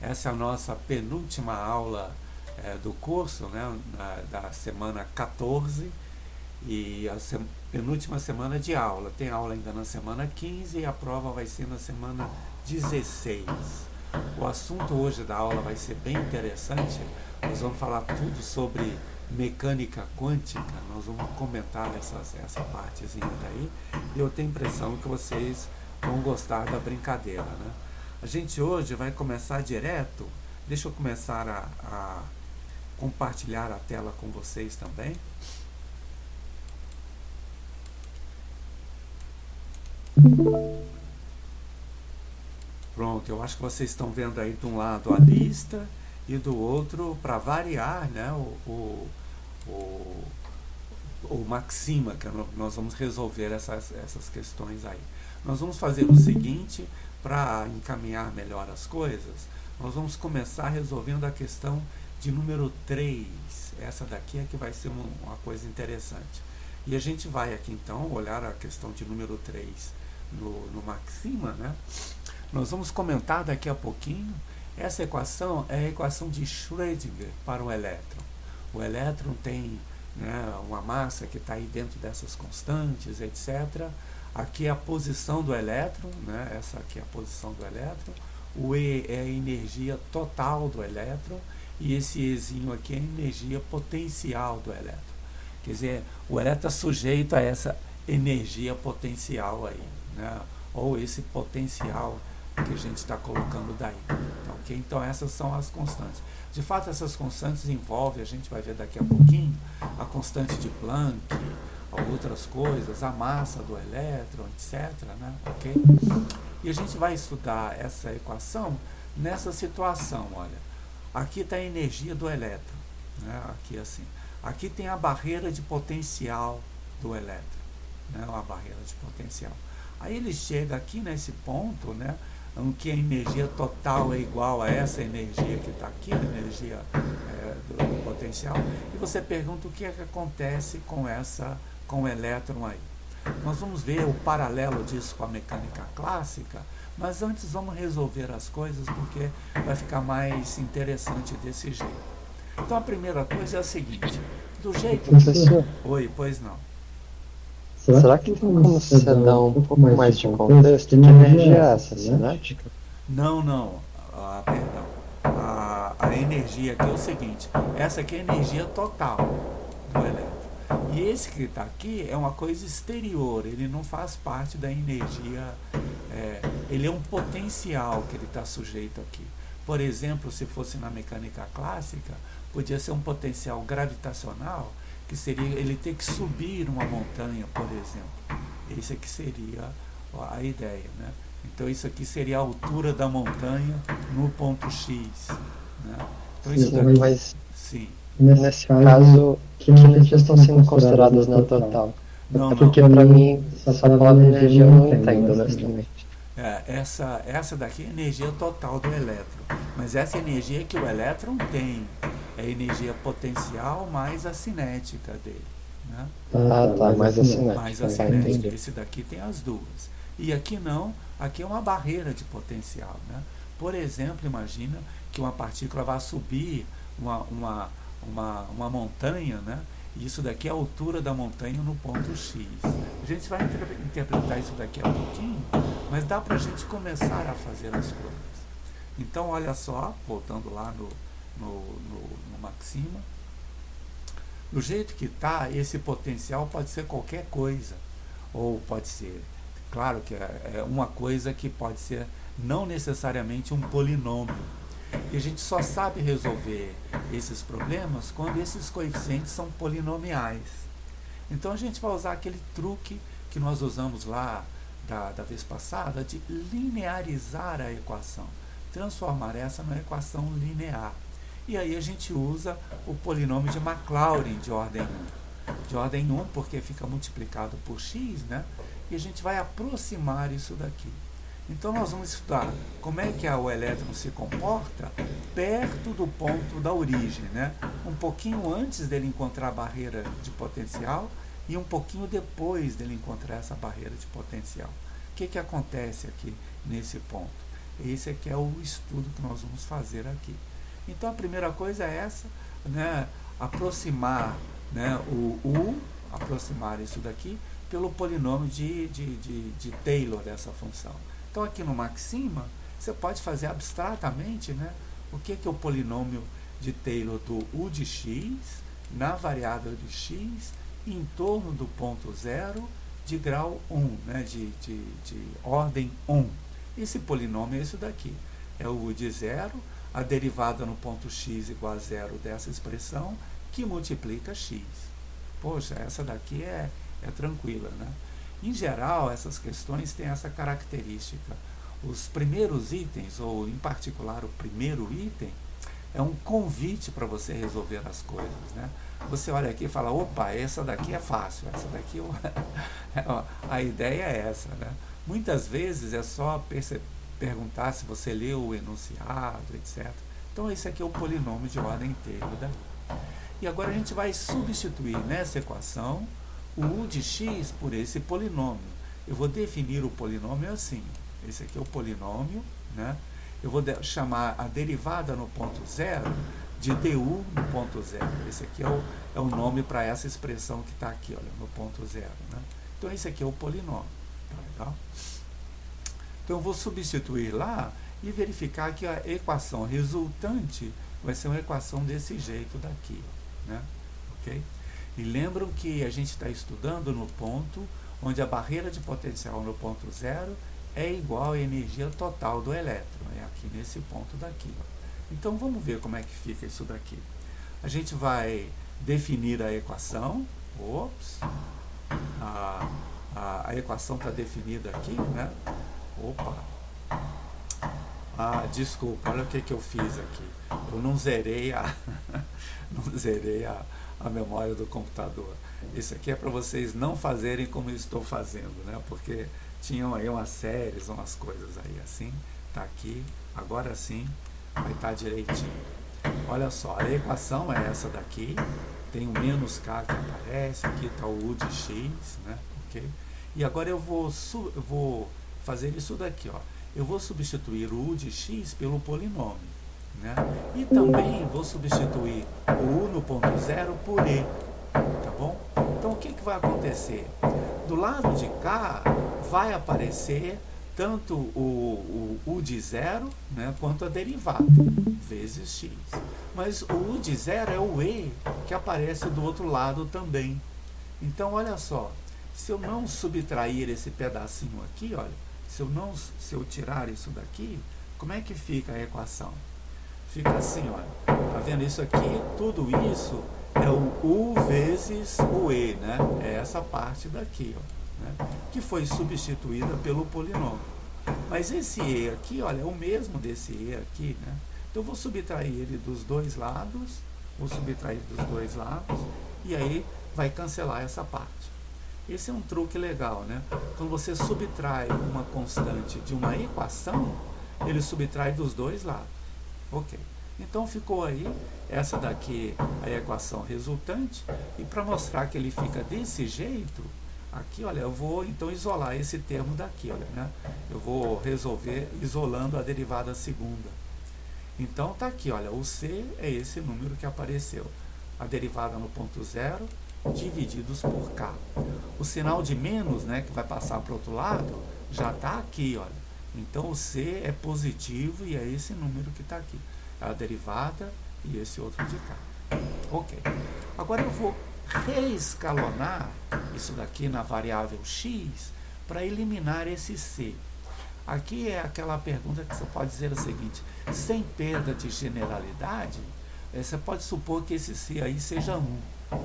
Essa é a nossa penúltima aula do curso, né, da semana 14 e a penúltima semana de aula. Tem aula ainda na semana 15 e a prova vai ser na semana 16. O assunto hoje da aula vai ser bem interessante. Nós vamos falar tudo sobre mecânica quântica, nós vamos comentar essa partezinha daí, e eu tenho a impressão que vocês vão gostar da brincadeira, né? A gente hoje vai começar direto. Deixa eu começar a compartilhar a tela com vocês também. Pronto, eu acho que vocês estão vendo aí de um lado a lista e do outro, para variar, né, o Maxima, que nós vamos resolver essas questões aí. Nós vamos fazer o seguinte, para encaminhar melhor as coisas, nós vamos começar resolvendo a questão de número 3. Essa daqui é que vai ser uma coisa interessante. E a gente vai aqui então olhar a questão de número 3 no Maxima, né? Nós vamos comentar daqui a pouquinho. Essa equação é a equação de Schrödinger para o elétron. O elétron tem, né, uma massa que está aí dentro dessas constantes, etc. Aqui é a posição do elétron, né? Essa aqui é a posição do elétron. O E é a energia total do elétron e esse Ezinho aqui é a energia potencial do elétron. Quer dizer, o elétron está sujeito a essa energia potencial aí, né? Ou esse potencial que a gente está colocando daí. Okay? Então essas são as constantes. De fato, essas constantes envolvem, a gente vai ver daqui a pouquinho, a constante de Planck, outras coisas, a massa do elétron, etc. Né? Okay? E a gente vai estudar essa equação nessa situação. Olha, aqui está a energia do elétron, né? Aqui assim. Aqui tem a barreira de potencial do elétron, né? Uma barreira de potencial. Aí ele chega aqui nesse ponto, né, em que a energia total é igual a essa energia que está aqui, a energia do potencial, e você pergunta o que é que acontece com o elétron aí. Nós vamos ver o paralelo disso com a mecânica clássica, mas antes vamos resolver as coisas porque vai ficar mais interessante desse jeito. Então a primeira coisa é a seguinte, do jeito Professor, que... Oi, pois não. será que tem como você dar um pouco mais de contexto? Que energia é essa, cinética? Não, não. Perdão. A energia aqui é o seguinte. Essa aqui é a energia total do elétron. E esse que está aqui é uma coisa exterior. Ele não faz parte da energia. Ele é um potencial que ele está sujeito aqui. Por exemplo, se fosse na mecânica clássica, podia ser um potencial gravitacional, que seria ele ter que subir uma montanha, por exemplo. Esse aqui seria a ideia, né? Então isso aqui seria a altura da montanha no ponto X, né? Então isso daqui, Mas sim. nesse caso, que energias estão sendo consideradas na total? Não, É não. porque para mim, essa palavra energia eu não entendo, honestamente. Essa daqui é a energia total do elétron, mas essa energia que o elétron tem é a energia potencial mais a cinética dele, né? Ah, tá, mais a Mais cinética, a tá, cinética. entendi. Esse daqui tem as duas. E aqui não, aqui é uma barreira de potencial, né? Por exemplo, imagina que uma partícula vai subir uma montanha, né? E isso daqui é a altura da montanha no ponto X. A gente vai interpretar isso daqui a pouquinho, mas dá para a gente começar a fazer as coisas. Então, olha só, voltando lá no Maxima, do jeito que está, esse potencial pode ser qualquer coisa, ou pode ser, claro que é uma coisa que pode ser não necessariamente um polinômio. E a gente só sabe resolver esses problemas quando esses coeficientes são polinomiais. Então a gente vai usar aquele truque que nós usamos lá da vez passada de linearizar a equação, transformar essa numa equação linear. E aí a gente usa o polinômio de Maclaurin de ordem 1. De ordem 1 porque fica multiplicado por x, né? E a gente vai aproximar isso daqui. Então nós vamos estudar como é que o elétron se comporta perto do ponto da origem, né? Um pouquinho antes dele encontrar a barreira de potencial e um pouquinho depois dele encontrar essa barreira de potencial. O que acontece aqui nesse ponto? Esse aqui é o estudo que nós vamos fazer aqui. Então a primeira coisa é essa, né, aproximar, né, aproximar isso daqui pelo polinômio de Taylor dessa função. Então aqui no maxima, você pode fazer abstratamente, né, o que é o polinômio de Taylor do u de x na variável de x em torno do ponto zero de grau 1, né, de ordem 1. Esse polinômio é isso daqui, é o u de zero, a derivada no ponto x igual a zero dessa expressão, que multiplica x. Poxa, essa daqui é tranquila, né? Em geral, essas questões têm essa característica. Os primeiros itens, ou em particular o primeiro item, é um convite para você resolver as coisas, né? Você olha aqui e fala, opa, essa daqui é fácil, essa daqui a ideia é essa, né? Muitas vezes é só perguntar se você leu o enunciado, etc. Então esse aqui é o polinômio de ordem Taylor daí. E agora a gente vai substituir nessa equação o u de x por esse polinômio. Eu vou definir o polinômio assim, esse aqui é o polinômio, né? Eu vou chamar a derivada no ponto zero de du no ponto zero. Esse aqui é o nome para essa expressão que está aqui, olha, no ponto zero, né? Então esse aqui é o polinômio, tá legal? Então eu vou substituir lá e verificar que a equação resultante vai ser uma equação desse jeito daqui, né? Ok? E lembram que a gente está estudando no ponto onde a barreira de potencial no ponto zero é igual à energia total do elétron, é aqui nesse ponto daqui. Então vamos ver como é que fica isso daqui. A gente vai definir a equação, a equação está definida aqui, né? Desculpa, olha o que eu fiz aqui. Eu não zerei a memória do computador. Isso aqui é para vocês não fazerem como eu estou fazendo, né? Porque tinham aí umas séries, umas coisas aí assim. Tá aqui, agora sim vai estar direitinho. Olha só, a equação é essa daqui. Tem o menos k que aparece, aqui está o u de x, né? Ok? E agora eu vou fazer isso daqui, ó. Eu vou substituir o u de x pelo polinômio, né? E também vou substituir o u no ponto zero por e, tá bom? Então o que vai acontecer? Do lado de cá vai aparecer tanto o u de zero, né, quanto a derivada, vezes x. Mas o u de zero é o e que aparece do outro lado também. Então olha só, se eu não subtrair esse pedacinho aqui, olha, se eu tirar isso daqui, como é que fica a equação? Fica assim, olha, tá vendo isso aqui? Tudo isso é o u vezes o e, né? É essa parte daqui, ó, né? Que foi substituída pelo polinômio. Mas esse e aqui, olha, é o mesmo desse e aqui, né? Então eu vou subtrair ele dos dois lados, e aí vai cancelar essa parte. Esse é um truque legal, né? Quando você subtrai uma constante de uma equação, ele subtrai dos dois lados. Ok. Então ficou aí, essa daqui a equação resultante, e para mostrar que ele fica desse jeito, aqui, olha, eu vou então isolar esse termo daqui, olha, né? Eu vou resolver isolando a derivada segunda. Então tá aqui, olha, o c é esse número que apareceu. A derivada no ponto zero, divididos por k. O sinal de menos, né, que vai passar para o outro lado, já está aqui, olha. Então o c é positivo e é esse número que está aqui. A derivada e esse outro de cá. Ok. Agora eu vou reescalonar isso daqui na variável x para eliminar esse c. Aqui é aquela pergunta que você pode dizer o seguinte: sem perda de generalidade, você pode supor que esse c aí seja 1.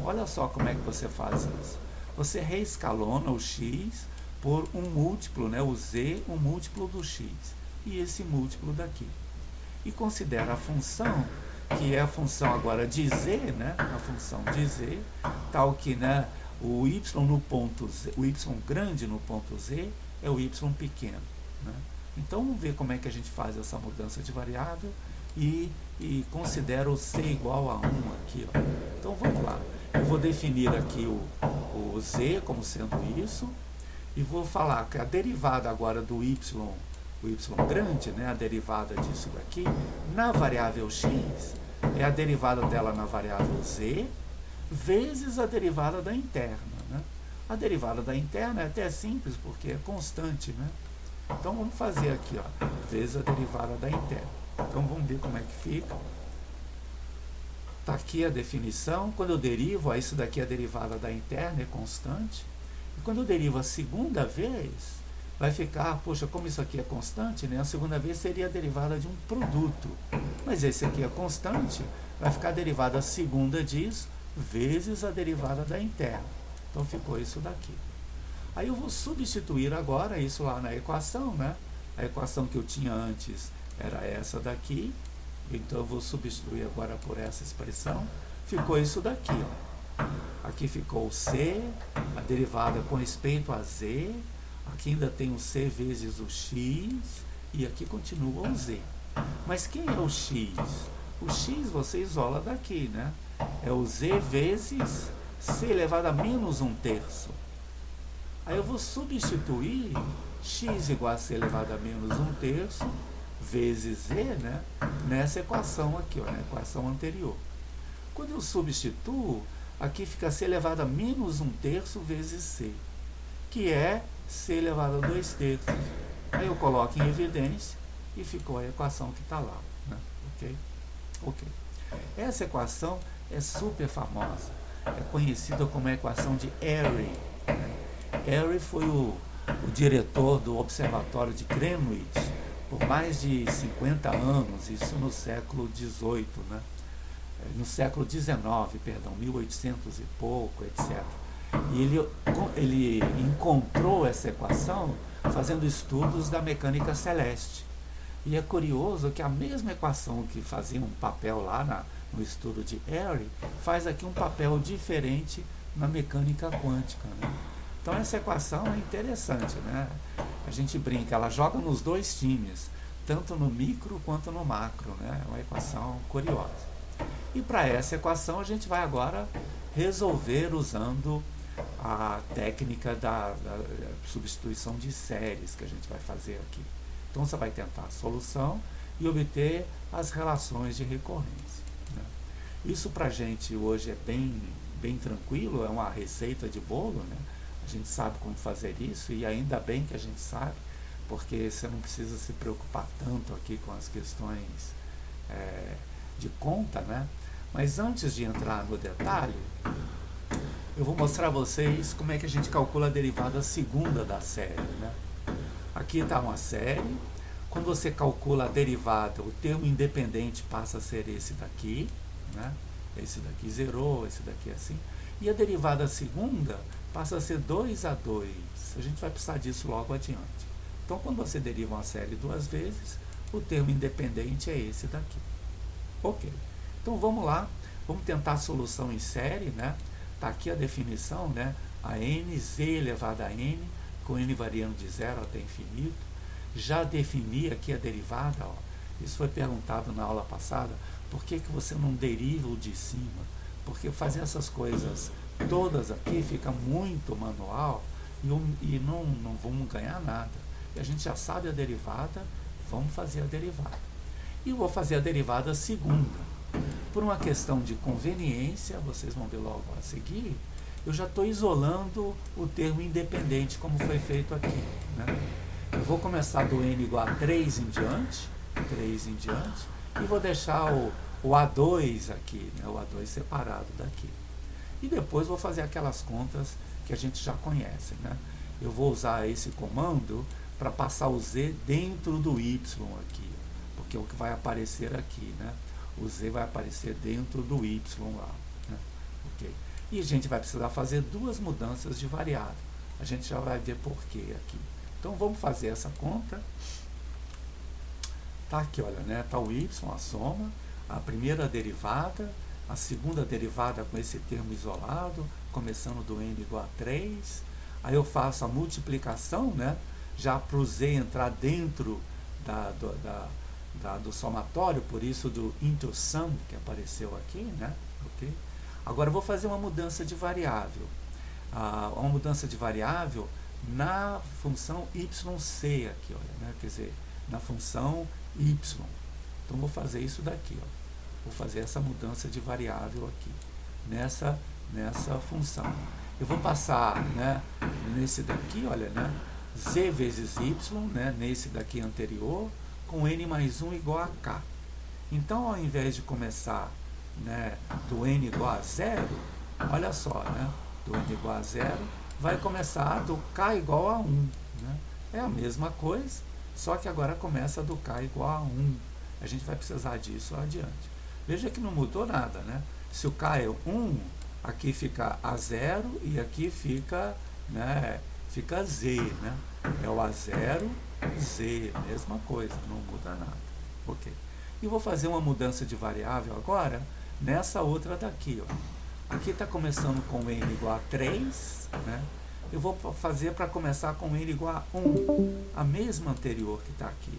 Olha só como é que você faz isso. Você reescalona o x por um múltiplo, né, o z, um múltiplo do x, e esse múltiplo daqui. E considera a função, que é a função agora de z, né, a função de z, tal que, né, o y no ponto z, o y grande no ponto z é o y pequeno, né? Então vamos ver como é que a gente faz essa mudança de variável e considera o c igual a 1 aqui, ó. Então vamos lá, eu vou definir aqui o z como sendo isso, e vou falar que a derivada agora do y o y grande, né, a derivada disso daqui, na variável x, é a derivada dela na variável z, vezes a derivada da interna. Né? A derivada da interna é até simples, porque é constante. Né? Então, vamos fazer aqui, ó, vezes a derivada da interna. Então, vamos ver como é que fica. Está aqui a definição. Quando eu derivo, ó, isso daqui é a derivada da interna, é constante. E quando eu derivo a segunda vez, vai ficar, poxa, como isso aqui é constante, né? A segunda vez seria a derivada de um produto. Mas esse aqui é constante, vai ficar a derivada segunda disso, vezes a derivada da interna. Então, ficou isso daqui. Aí eu vou substituir agora isso lá na equação, né? A equação que eu tinha antes era essa daqui. Então, eu vou substituir agora por essa expressão. Ficou isso daqui, ó. Aqui ficou o C, a derivada com respeito a Z. Aqui ainda tem o C vezes o X. E aqui continua o Z. Mas quem é o X? O X você isola daqui, né? É o Z vezes C elevado a menos 1/3. Aí eu vou substituir x igual a C elevado a menos 1/3 vezes Z, né, nessa equação aqui, ó, na equação anterior. Quando eu substituo, aqui fica C elevado a menos 1/3 vezes C, que é C elevado a 2/3. Aí eu coloco em evidência e ficou a equação que está lá. Né? Ok. Essa equação é super famosa. É conhecida como a equação de Airy. Né? Airy foi o diretor do Observatório de Greenwich por mais de 50 anos, isso no século XVIII, né? No século XIX, perdão, 1800 e pouco, etc. E ele encontrou essa equação fazendo estudos da mecânica celeste. E é curioso que a mesma equação que fazia um papel lá no estudo de Airy, faz aqui um papel diferente na mecânica quântica. Né? Então essa equação é interessante, né? A gente brinca, ela joga nos dois times, tanto no micro quanto no macro, né? É uma equação curiosa. E para essa equação a gente vai agora resolver usando a técnica da substituição de séries que a gente vai fazer aqui. Então você vai tentar a solução e obter as relações de recorrência. Né? Isso para a gente hoje é bem tranquilo, é uma receita de bolo, né? A gente sabe como fazer isso e ainda bem que a gente sabe, porque você não precisa se preocupar tanto aqui com as questões de conta, né? Mas antes de entrar no detalhe, eu vou mostrar a vocês como é que a gente calcula a derivada segunda da série, né? Aqui está uma série. Quando você calcula a derivada, o termo independente passa a ser esse daqui, né? Esse daqui zerou, esse daqui é assim. E a derivada segunda passa a ser 2/2. A gente vai precisar disso logo adiante. Então, quando você deriva uma série duas vezes, o termo independente é esse daqui. Ok. Então, vamos lá. Vamos tentar a solução em série, né? Está aqui a definição, né? A n, z elevado a n, com n variando de 0 até infinito. Já defini aqui a derivada, ó. Isso foi perguntado na aula passada. Por que você não deriva o de cima? Porque fazer essas coisas todas aqui fica muito manual e não vamos ganhar nada. E a gente já sabe a derivada, vamos fazer a derivada. E eu vou fazer a derivada segunda. Por uma questão de conveniência, vocês vão ver logo a seguir, eu já estou isolando o termo independente, como foi feito aqui. Né? Eu vou começar do n igual a 3 em diante, e vou deixar o A2 aqui, né? O A2 separado daqui. E depois vou fazer aquelas contas que a gente já conhece. Né? Eu vou usar esse comando para passar o z dentro do y aqui, porque é o que vai aparecer aqui. Né? O z vai aparecer dentro do y lá. Né? Okay. E a gente vai precisar fazer duas mudanças de variável. A gente já vai ver por quê aqui. Então vamos fazer essa conta. Tá aqui, olha, né? Tá o y, a soma, a primeira derivada, a segunda derivada com esse termo isolado, começando do n igual a 3. Aí eu faço a multiplicação, né? Já para o z entrar dentro do somatório, por isso do into sum que apareceu aqui, né? Okay? Agora eu vou fazer uma mudança de variável. Uma mudança de variável na função yc aqui, olha, né? Quer dizer, na função y. Então vou fazer isso daqui, ó. Vou fazer essa mudança de variável aqui, nessa função. Eu vou passar, né, nesse daqui, olha, né, z vezes y, né, nesse daqui anterior, com n mais 1 igual a k. Então, ao invés de começar, né, do n igual a 0, olha só, né, do n igual a 0, vai começar do k igual a 1. Né? É a mesma coisa, só que agora começa do k igual a 1. A gente vai precisar disso adiante. Veja que não mudou nada, né? Se o k é 1, aqui fica A0 e aqui fica, né, fica Z, né? É o A0, Z, mesma coisa, não muda nada. Ok. E vou fazer uma mudança de variável agora nessa outra daqui, ó. Aqui está começando com n igual a 3, né? Eu vou fazer para começar com n igual a 1, a mesma anterior que está aqui,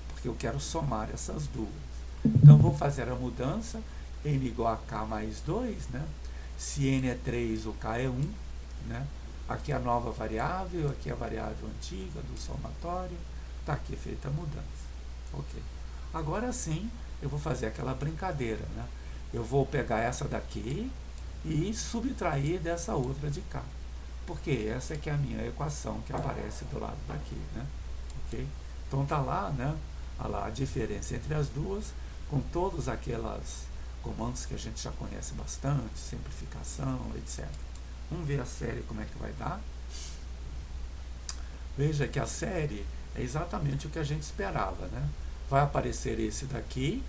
porque eu quero somar essas duas. Então, vou fazer a mudança, n igual a k mais 2, né? Se n é 3, o k é 1, né? Aqui a nova variável, aqui a variável antiga do somatório, está aqui feita a mudança. Ok. Agora sim, eu vou fazer aquela brincadeira, né? Eu vou pegar essa daqui e subtrair dessa outra de cá. Porque essa é que é a minha equação que aparece do lado daqui, né? Ok? Então tá lá, né? Olha lá a diferença entre as duas, com todos aqueles comandos que a gente já conhece bastante, simplificação, etc. Vamos ver a série como é que vai dar. Veja que a série é exatamente o que a gente esperava, né? Vai aparecer esse daqui,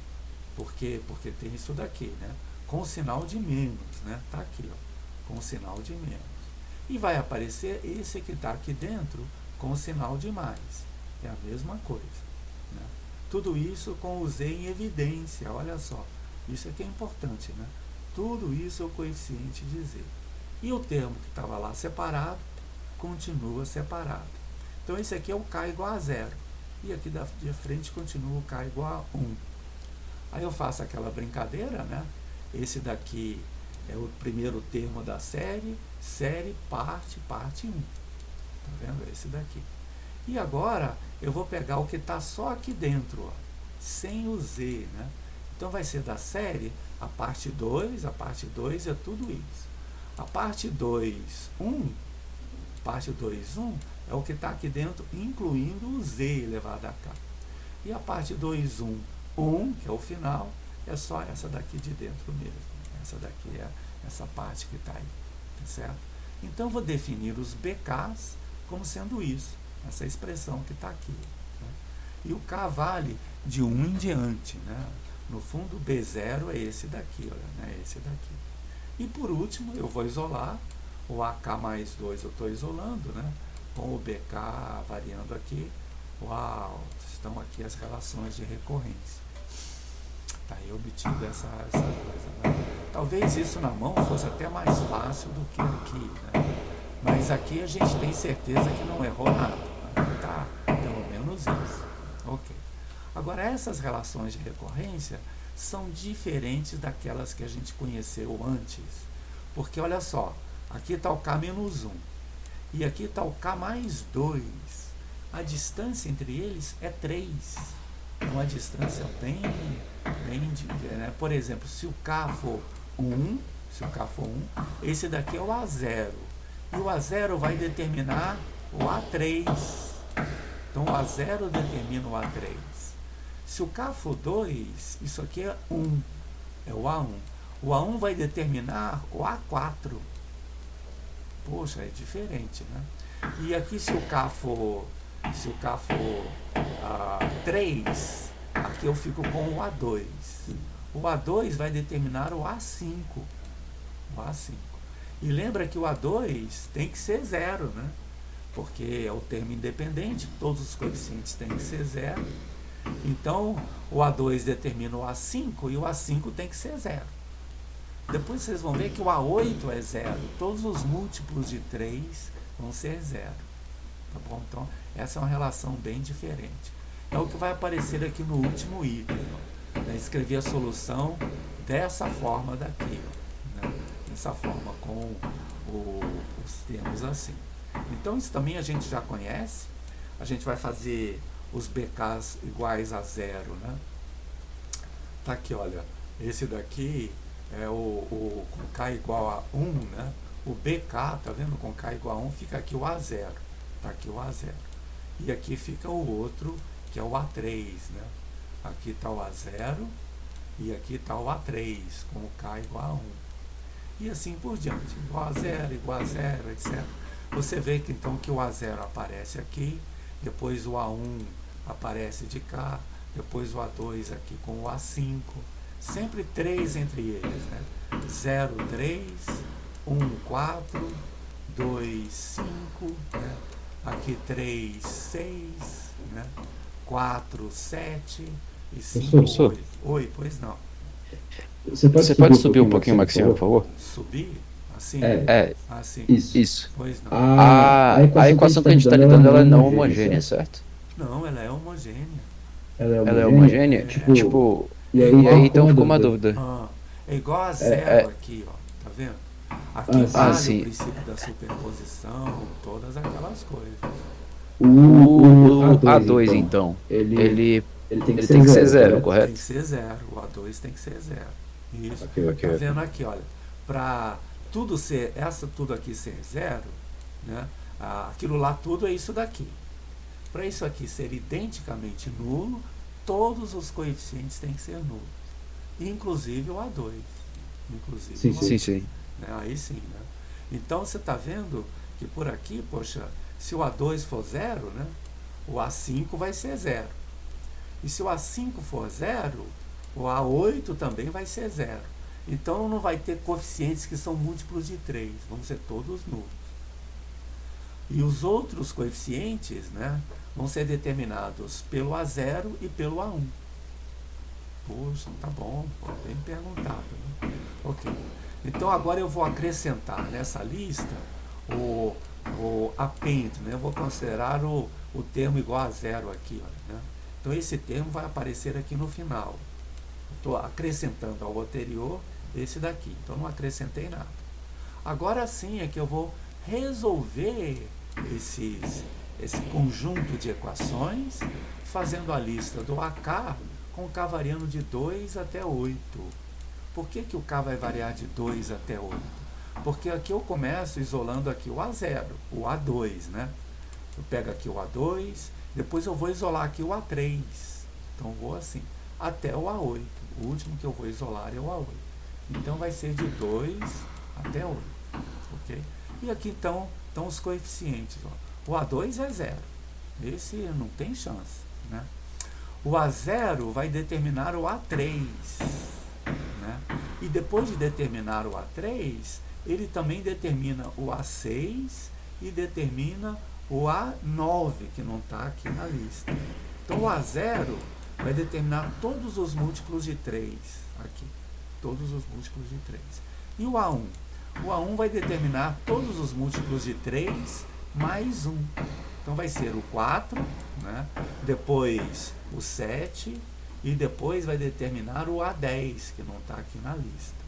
porque tem isso daqui, né? Com o sinal de menos, né? Tá aqui, ó, com o sinal de menos. E vai aparecer esse que está aqui dentro com o sinal de mais. É a mesma coisa, né? Tudo isso com o z em evidência, olha só. Isso aqui é importante, né? Tudo isso é o coeficiente de z. E o termo que estava lá separado, continua separado. Então, esse aqui é o k igual a 0. E aqui de frente continua o k igual a 1. Aí eu faço aquela brincadeira, né? Esse daqui é o primeiro termo da série, parte 1. Tá vendo? Esse daqui. E agora, eu vou pegar o que está só aqui dentro, ó, sem o z, né? Então, vai ser da série a parte 2 é tudo isso. A parte 2, 1, é o que está aqui dentro, incluindo o z elevado a k. E a parte 2, 1, que é o final, é só essa daqui de dentro mesmo. Essa daqui é essa parte que está aí, tá certo? Então, vou definir os BKs como sendo isso, essa expressão que está aqui. Né? E o K vale de 1 em diante, né? No fundo, B0 é esse daqui, olha, né? Esse daqui. E por último, eu vou isolar o AK mais 2, eu estou isolando, né? Com o BK variando aqui. Uau, estão aqui as relações de recorrência. Tá aí obtido essa coisa, né? Talvez isso na mão fosse até mais fácil do que aqui, né? Mas aqui a gente tem certeza que não errou nada, né? Tá, pelo menos isso. Ok. Agora, essas relações de recorrência são diferentes daquelas que a gente conheceu antes. Porque, olha só, aqui está o K menos 1 e aqui está o K mais 2. A distância entre eles é 3. Uma distância bem né? Por exemplo, se o K for 1, esse daqui é o A0. E o A0 vai determinar o A3. Então, o A0 determina o A3. Se o K for 2, isso aqui é 1, é o A1. O A1 vai determinar o A4. Poxa, é diferente, né? E aqui, se o K for 3, aqui eu fico com o A2. O A2 vai determinar o A5. E lembra que o A2 tem que ser 0, né? Porque é o termo independente, todos os coeficientes têm que ser 0. Então, o A2 determina o A5 e o A5 tem que ser 0. Depois vocês vão ver que o A8 é 0. Todos os múltiplos de 3 vão ser 0. Tá bom? Então, essa é uma relação bem diferente. É o que vai aparecer aqui no último item. Né? Escrever a solução dessa forma daqui. Né? Dessa forma, com os termos assim. Então, isso também a gente já conhece. A gente vai fazer os BKs iguais a zero, né? Tá aqui, olha, esse daqui é o com K igual a 1, né? O BK, tá vendo? Com K igual a 1 fica aqui o A0, tá aqui o A0. E aqui fica o outro, que é o A3, né? Aqui está o A0 e aqui está o A3, com o K igual a 1. E assim por diante, igual a 0, etc. Você vê que então que o A0 aparece aqui, depois o A1 aparece de cá, depois o A2 aqui com o A5, sempre 3 entre eles, né? 0, 3, 1, 4, 2, 5, né? Aqui 3, 6, né? 4, 7 e 5, Professor, 8. Oi, pois não. você pode subir um pouquinho, Maximo, por favor? Subir? Assim? É, Assim? isso. Pois não. A equação que a gente está lidando, ela é não homogênea, certo? Não, ela é homogênea. Ela é homogênea? Tipo, e aí então ficou uma dúvida. É igual a zero aqui, ó. Tá vendo? Aqui vale o princípio da superposição, todas aquelas coisas. O A2, então, ele tem que ser zero, Tem correto? que ser zero. O A2 tem que ser zero. Isso. Ok. Tá vendo aqui, olha. Para tudo ser, tudo aqui ser zero, né? Aquilo lá tudo é isso daqui. Para isso aqui ser identicamente nulo, todos os coeficientes têm que ser nulos. Inclusive o A2. Inclusive o A2. Sim. Né? Aí sim, né? Então você está vendo que por aqui, poxa, se o A2 for zero, né? O A5 vai ser zero. E se o A5 for zero, o A8 também vai ser zero. Então não vai ter coeficientes que são múltiplos de 3, vão ser todos nulos. E os outros coeficientes, né, vão ser determinados pelo A0 e pelo A1. Poxa, tá bom, bem perguntado, né? Ok. Então agora eu vou acrescentar nessa lista o append, né? Eu vou considerar o termo igual a zero aqui, ó, né? Então esse termo vai aparecer aqui no final. Estou acrescentando ao anterior esse daqui, então não acrescentei nada. Agora sim é que eu vou resolver esse conjunto de equações, fazendo a lista do AK com o K variando de 2 até 8. Por que o K vai variar de 2 até 8? Porque aqui eu começo isolando aqui o A0, o A2, né? Eu pego aqui o A2, depois eu vou isolar aqui o A3. Então vou assim, até o A8. O último que eu vou isolar é o A8. Então vai ser de 2 até 8. Ok? E aqui então estão os coeficientes. Ó. O A2 é zero. Esse não tem chance, né? O A0 vai determinar o A3. Né? E depois de determinar o A3, ele também determina o A6 e determina o A9, que não está aqui na lista. Então o A0 vai determinar todos os múltiplos de 3 aqui. Todos os múltiplos de 3. E o A1? O A1 vai determinar todos os múltiplos de 3 mais 1. Então vai ser o 4, né? Depois o 7 e depois vai determinar o A10, que não está aqui na lista.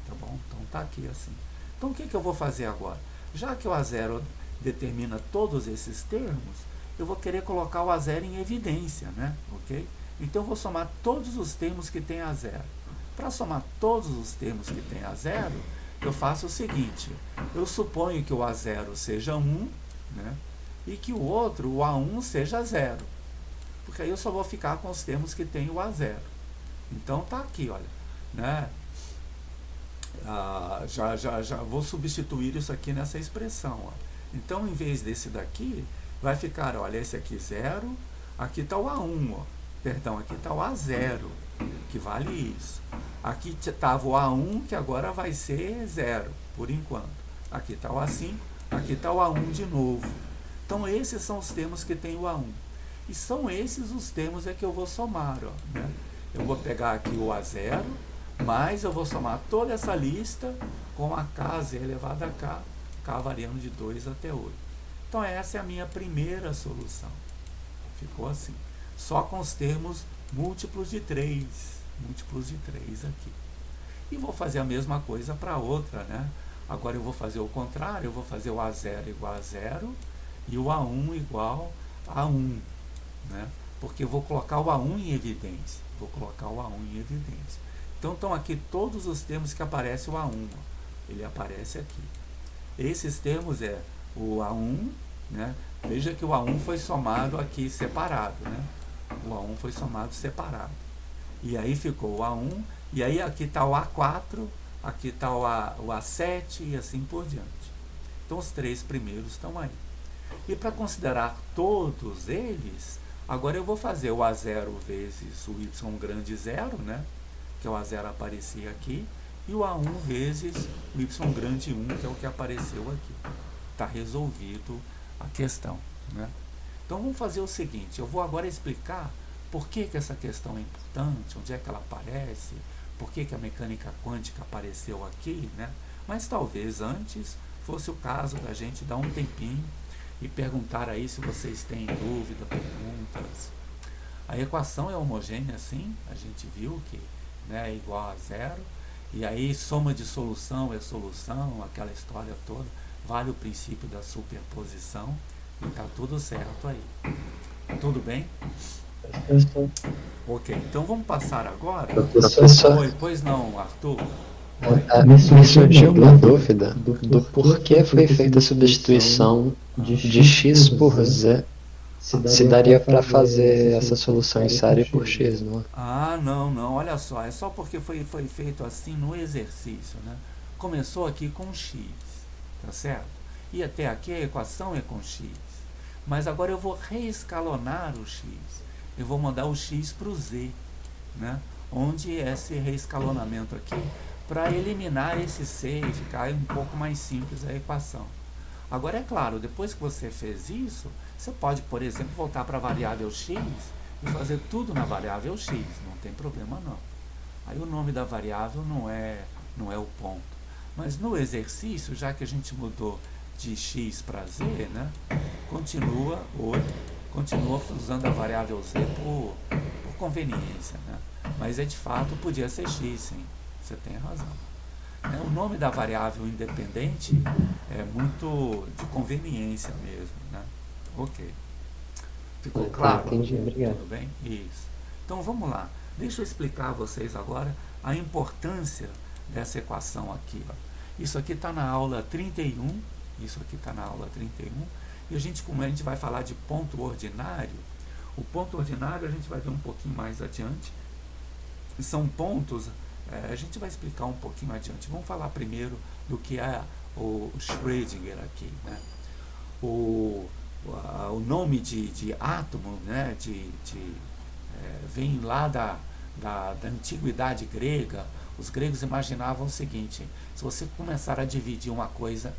Tá bom? Então está aqui assim. Então o que eu vou fazer agora? Já que o A0 determina todos esses termos, eu vou querer colocar o A0 em evidência, né? Ok? Então eu vou somar todos os termos que tem A0. Para somar todos os termos que tem A0, eu faço o seguinte, eu suponho que o A0 seja 1, né? E que o outro, o A1, seja 0. Porque aí eu só vou ficar com os termos que tem o A0. Então tá aqui, olha, né? Já vou substituir isso aqui nessa expressão, ó. Então, em vez desse daqui, vai ficar, olha, esse aqui 0, aqui está o A1, ó. Perdão, aqui está o A0, que vale isso. Aqui estava o A1, que agora vai ser 0, por enquanto. Aqui está o A5, aqui está o A1 de novo. Então, esses são os termos que tem o A1. E são esses os termos que eu vou somar, ó, né? Eu vou pegar aqui o A0, mas eu vou somar toda essa lista com a K, Z elevado a K, K variando de 2 até 8. Então, essa é a minha primeira solução. Ficou assim. Só com os termos múltiplos de 3. Múltiplos de 3 aqui. E vou fazer a mesma coisa para outra, né? Agora eu vou fazer o contrário. Eu vou fazer o A0 igual a 0 e o A1 igual a 1. né? Porque eu vou colocar o A1 em evidência. Vou colocar o A1 em evidência. Então estão aqui todos os termos que aparece o A1. Ó. Ele aparece aqui. Esses termos é o A1, né? Veja que o A1 foi somado aqui separado, né? O A1 foi somado separado. E aí ficou o A1, e aí aqui está o A4, aqui está o A7 e assim por diante. Então os três primeiros estão aí. E para considerar todos eles, agora eu vou fazer o A0 vezes o Y grande 0, né? Que é o A0 aparecia aqui, e o A1 vezes o Y grande 1, que é o que apareceu aqui. Está resolvido a questão, né? Então vamos fazer o seguinte, eu vou agora explicar por que essa questão é importante, onde é que ela aparece, por que a mecânica quântica apareceu aqui, né? Mas talvez antes fosse o caso da gente dar um tempinho e perguntar aí se vocês têm dúvida, perguntas. A equação é homogênea, sim, a gente viu que, né, é igual a zero, e aí soma de solução é solução, aquela história toda, vale o princípio da superposição, e está tudo certo aí. Tudo bem? Ok, então vamos passar agora. Pois não, Arthur? Me surgiu uma dúvida do porquê foi feita a substituição de x por z. Se daria para fazer essa solução em série por x, não é? Ah, não, olha só, é só porque foi feito assim no exercício, né? Começou aqui com x, tá certo? E até aqui a equação é com x. Mas agora eu vou reescalonar o x. Eu vou mandar o x para o z, né? Onde esse reescalonamento aqui, para eliminar esse c e ficar um pouco mais simples a equação. Agora é claro, depois que você fez isso, você pode, por exemplo, voltar para a variável x e fazer tudo na variável x, não tem problema não. Aí o nome da variável não é o ponto. Mas no exercício, já que a gente mudou de x para z, né, continua usando a variável z por conveniência, né? Mas de fato podia ser x, sim, você tem razão. O nome da variável independente é muito de conveniência mesmo, né? Ok. Ficou claro? Entendi, obrigado. Tudo bem? Isso. Então vamos lá. Deixa eu explicar a vocês agora a importância dessa equação aqui. Ó. Isso aqui está na aula 31. Isso aqui está na aula 31. E como a gente vai falar de ponto ordinário, o ponto ordinário a gente vai ver um pouquinho mais adiante. São pontos, a gente vai explicar um pouquinho adiante. Vamos falar primeiro do que é o Schrödinger aqui, né? O nome de átomo, né, vem lá da antiguidade grega. Os gregos imaginavam o seguinte: se você começar a dividir uma coisa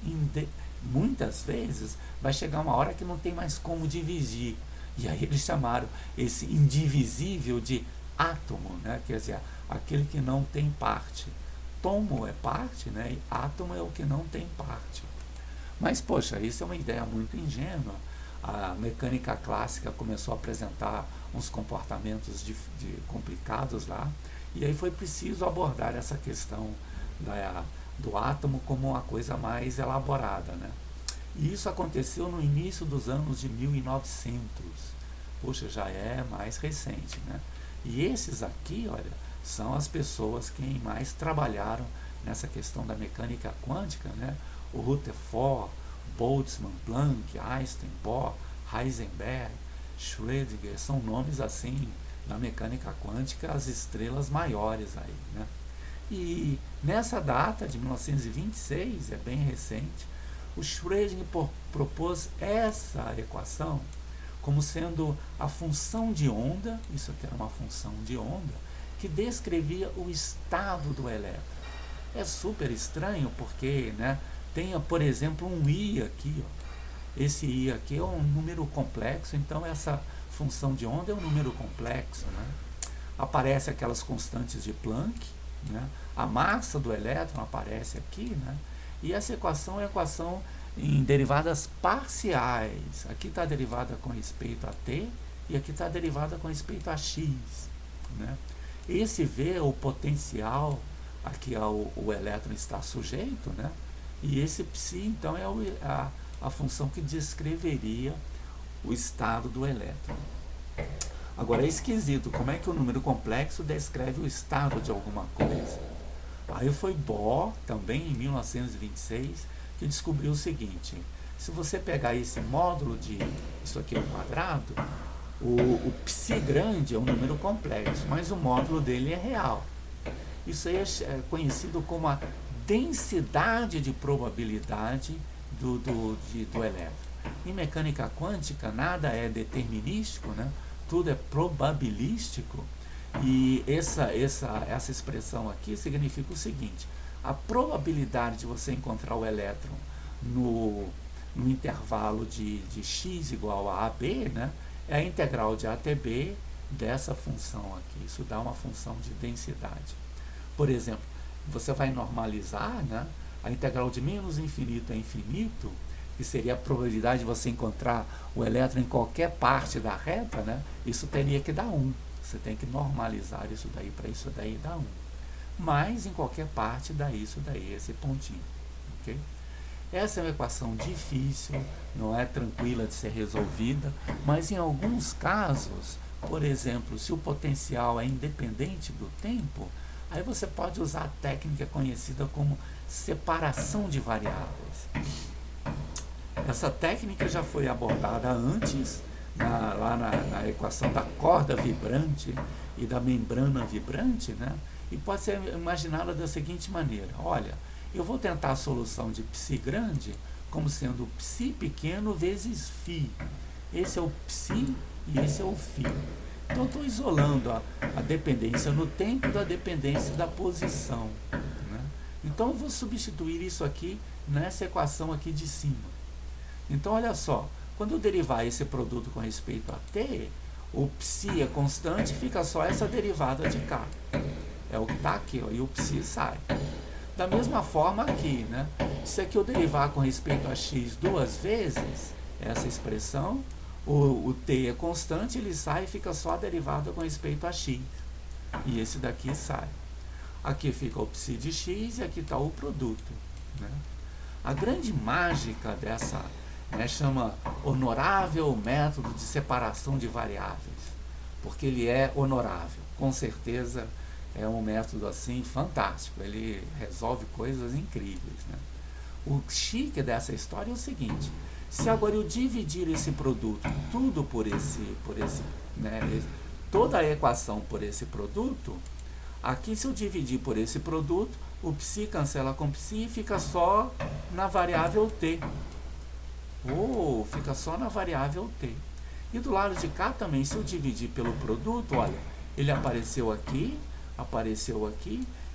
muitas vezes, vai chegar uma hora que não tem mais como dividir. E aí eles chamaram esse indivisível de átomo, né? Quer dizer, aquele que não tem parte. Tomo é parte, né? E átomo é o que não tem parte. Mas, poxa, isso é uma ideia muito ingênua. A mecânica clássica começou a apresentar uns comportamentos complicados lá, e aí foi preciso abordar essa questão do átomo como uma coisa mais elaborada, né? E isso aconteceu no início dos anos de 1900. Poxa, já é mais recente, né? E esses aqui, olha, são as pessoas que mais trabalharam nessa questão da mecânica quântica, né? O Rutherford, Boltzmann, Planck, Einstein, Bohr, Heisenberg, Schrödinger, são nomes assim na mecânica quântica, as estrelas maiores aí, né? E nessa data de 1926, é bem recente, o Schrödinger propôs essa equação como sendo a função de onda, isso aqui era uma função de onda, que descrevia o estado do elétron. É super estranho porque, né, tem, por exemplo, um I aqui, ó. Esse I aqui é um número complexo, então essa função de onda é um número complexo, né? Aparece aquelas constantes de Planck, né? A massa do elétron aparece aqui, né? E essa equação é a equação em derivadas parciais. Aqui está a derivada com respeito a t e aqui está a derivada com respeito a x, né? Esse V é o potencial aqui o elétron está sujeito, né? E esse psi, então, é a função que descreveria o estado do elétron. Agora é esquisito, como é que o número complexo descreve o estado de alguma coisa? Aí foi Bohr, também em 1926, que descobriu o seguinte: se você pegar esse módulo de, isso aqui é um quadrado, o psi grande é um número complexo, mas o módulo dele é real. Isso aí é conhecido como a densidade de probabilidade do elétron. Em mecânica quântica, nada é determinístico, né? Tudo é probabilístico. E essa expressão aqui significa o seguinte: a probabilidade de você encontrar o elétron no intervalo de x igual a AB, né, é a integral de A até B dessa função aqui. Isso dá uma função de densidade. Por exemplo, você vai normalizar, né, a integral de menos infinito a infinito, que seria a probabilidade de você encontrar o elétron em qualquer parte da reta, né, isso teria que dar 1. Você tem que normalizar isso daí para isso daí dar 1. Mas em qualquer parte dá isso daí, esse pontinho. Okay? Essa é uma equação difícil, não é tranquila de ser resolvida, mas em alguns casos, por exemplo, se o potencial é independente do tempo, aí você pode usar a técnica conhecida como separação de variáveis. Essa técnica já foi abordada antes, lá na equação da corda vibrante e da membrana vibrante, né? E pode ser imaginada da seguinte maneira: olha, eu vou tentar a solução de psi grande como sendo psi pequeno vezes φ. Esse é o psi e esse é o φ. Então, estou isolando a dependência no tempo da dependência da posição, né? Então, eu vou substituir isso aqui nessa equação aqui de cima. Então, olha só, quando eu derivar esse produto com respeito a t, o psi é constante, fica só essa derivada de cá. É o que está aqui, ó, e o psi sai. Da mesma forma aqui, né? Se aqui eu derivar com respeito a x duas vezes, essa expressão, o t é constante, ele sai e fica só a derivada com respeito a x. E esse daqui sai. Aqui fica o psi de x e aqui está o produto, né? A grande mágica dessa, né, chama honorável método de separação de variáveis, porque ele é honorável, com certeza é um método assim fantástico, ele resolve coisas incríveis, né? O chique dessa história é o seguinte: se agora eu dividir esse produto tudo por esse né, toda a equação por esse produto, aqui se eu dividir por esse produto, o psi cancela com psi e fica só na variável t. Fica só na variável t. E do lado de cá também, se eu dividir pelo produto, olha, ele apareceu aqui,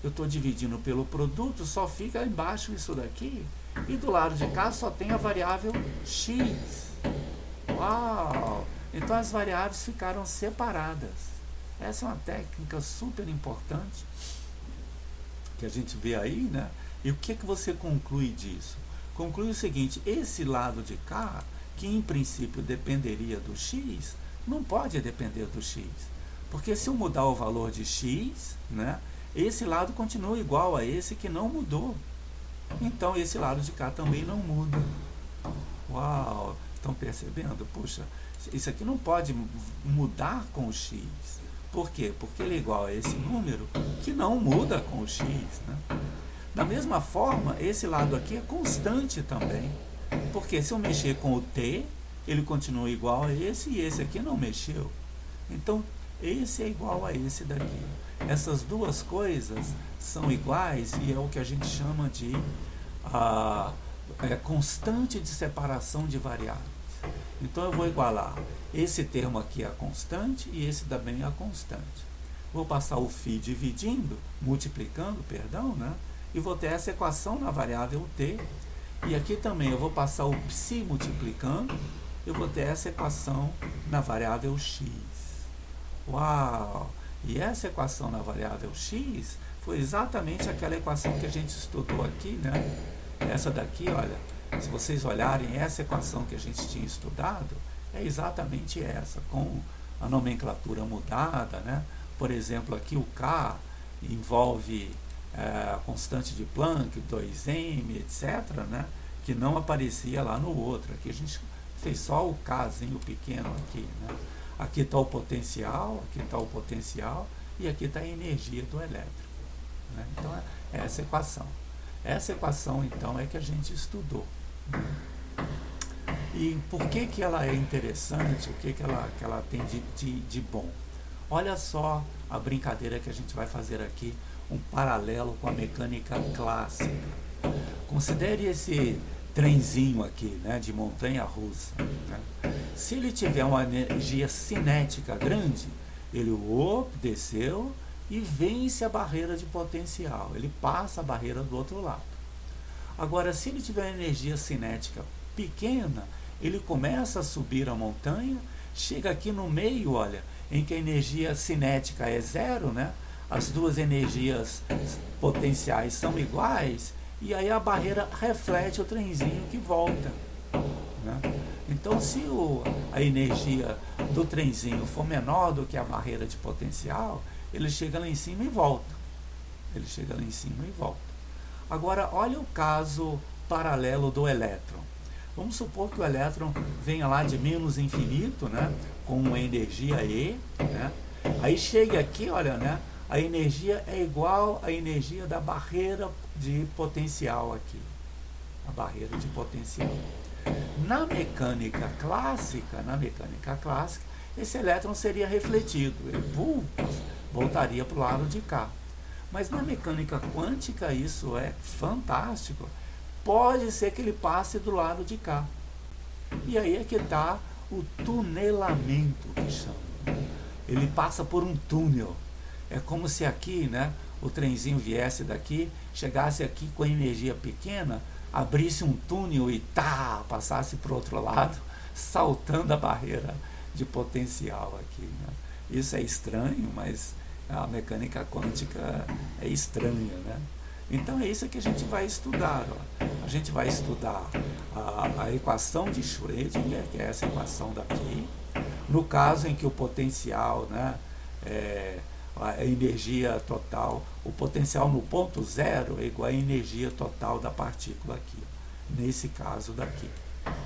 eu estou dividindo pelo produto, só fica embaixo isso daqui, e do lado de cá só tem a variável x. Uau! Então as variáveis ficaram separadas. Essa é uma técnica super importante que a gente vê aí, né? E o que você conclui disso? Conclui o seguinte: esse lado de cá, que em princípio dependeria do x, não pode depender do x. Porque se eu mudar o valor de x, né, esse lado continua igual a esse que não mudou. Então esse lado de cá também não muda. Uau! Estão percebendo? Puxa, isso aqui não pode mudar com o x. Por quê? Porque ele é igual a esse número que não muda com o x, né? Da mesma forma, esse lado aqui é constante também. Porque se eu mexer com o t, ele continua igual a esse e esse aqui não mexeu. Então, esse é igual a esse daqui. Essas duas coisas são iguais e é o que a gente chama de constante de separação de variáveis. Então eu vou igualar esse termo aqui a constante e esse também a constante. Vou passar o φ multiplicando, né? E vou ter essa equação na variável t. E aqui também eu vou passar o psi multiplicando, eu vou ter essa equação na variável x. Uau! E essa equação na variável x foi exatamente aquela equação que a gente estudou aqui, né? Essa daqui, olha, se vocês olharem essa equação que a gente tinha estudado, é exatamente essa, com a nomenclatura mudada, né? Por exemplo, aqui o K envolve a constante de Planck, 2m, etc., né? Que não aparecia lá no outro. Aqui a gente fez só o Kzinho pequeno aqui, né? Aqui está o potencial, e aqui está a energia do elétron. Né? Então, é essa equação. Essa equação, então, é que a gente estudou. Né? E por que ela é interessante? O que ela tem de bom? Olha só a brincadeira que a gente vai fazer aqui, um paralelo com a mecânica clássica. Considere esse trenzinho aqui, né, de montanha-russa. Né? Se ele tiver uma energia cinética grande, ele desceu e vence a barreira de potencial. Ele passa a barreira do outro lado. Agora, se ele tiver energia cinética pequena, ele começa a subir a montanha, chega aqui no meio, olha, em que a energia cinética é zero, né? As duas energias potenciais são iguais, e aí a barreira reflete o trenzinho que volta. Né? Então, se a energia do trenzinho for menor do que a barreira de potencial, ele chega lá em cima e volta. Agora, olha o caso paralelo do elétron. Vamos supor que o elétron venha lá de menos infinito, né, com uma energia E, né, aí chega aqui, olha, né, a energia é igual à energia da barreira de potencial aqui. A barreira de potencial. Na mecânica clássica, esse elétron seria refletido. Ele voltaria para o lado de cá. Mas na mecânica quântica isso é fantástico. Pode ser que ele passe do lado de cá. E aí é que está o tunelamento, que chama. Ele passa por um túnel. É como se aqui, né, o trenzinho viesse daqui, chegasse aqui com energia pequena, abrisse um túnel e passasse para o outro lado, saltando a barreira de potencial aqui. Né? Isso é estranho, mas a mecânica quântica é estranha, né? Então é isso que a gente vai estudar. Ó. A gente vai estudar a equação de Schrödinger, que é essa equação daqui, no caso em que o potencial, né, a energia total, o potencial no ponto zero é igual à energia total da partícula aqui, nesse caso daqui.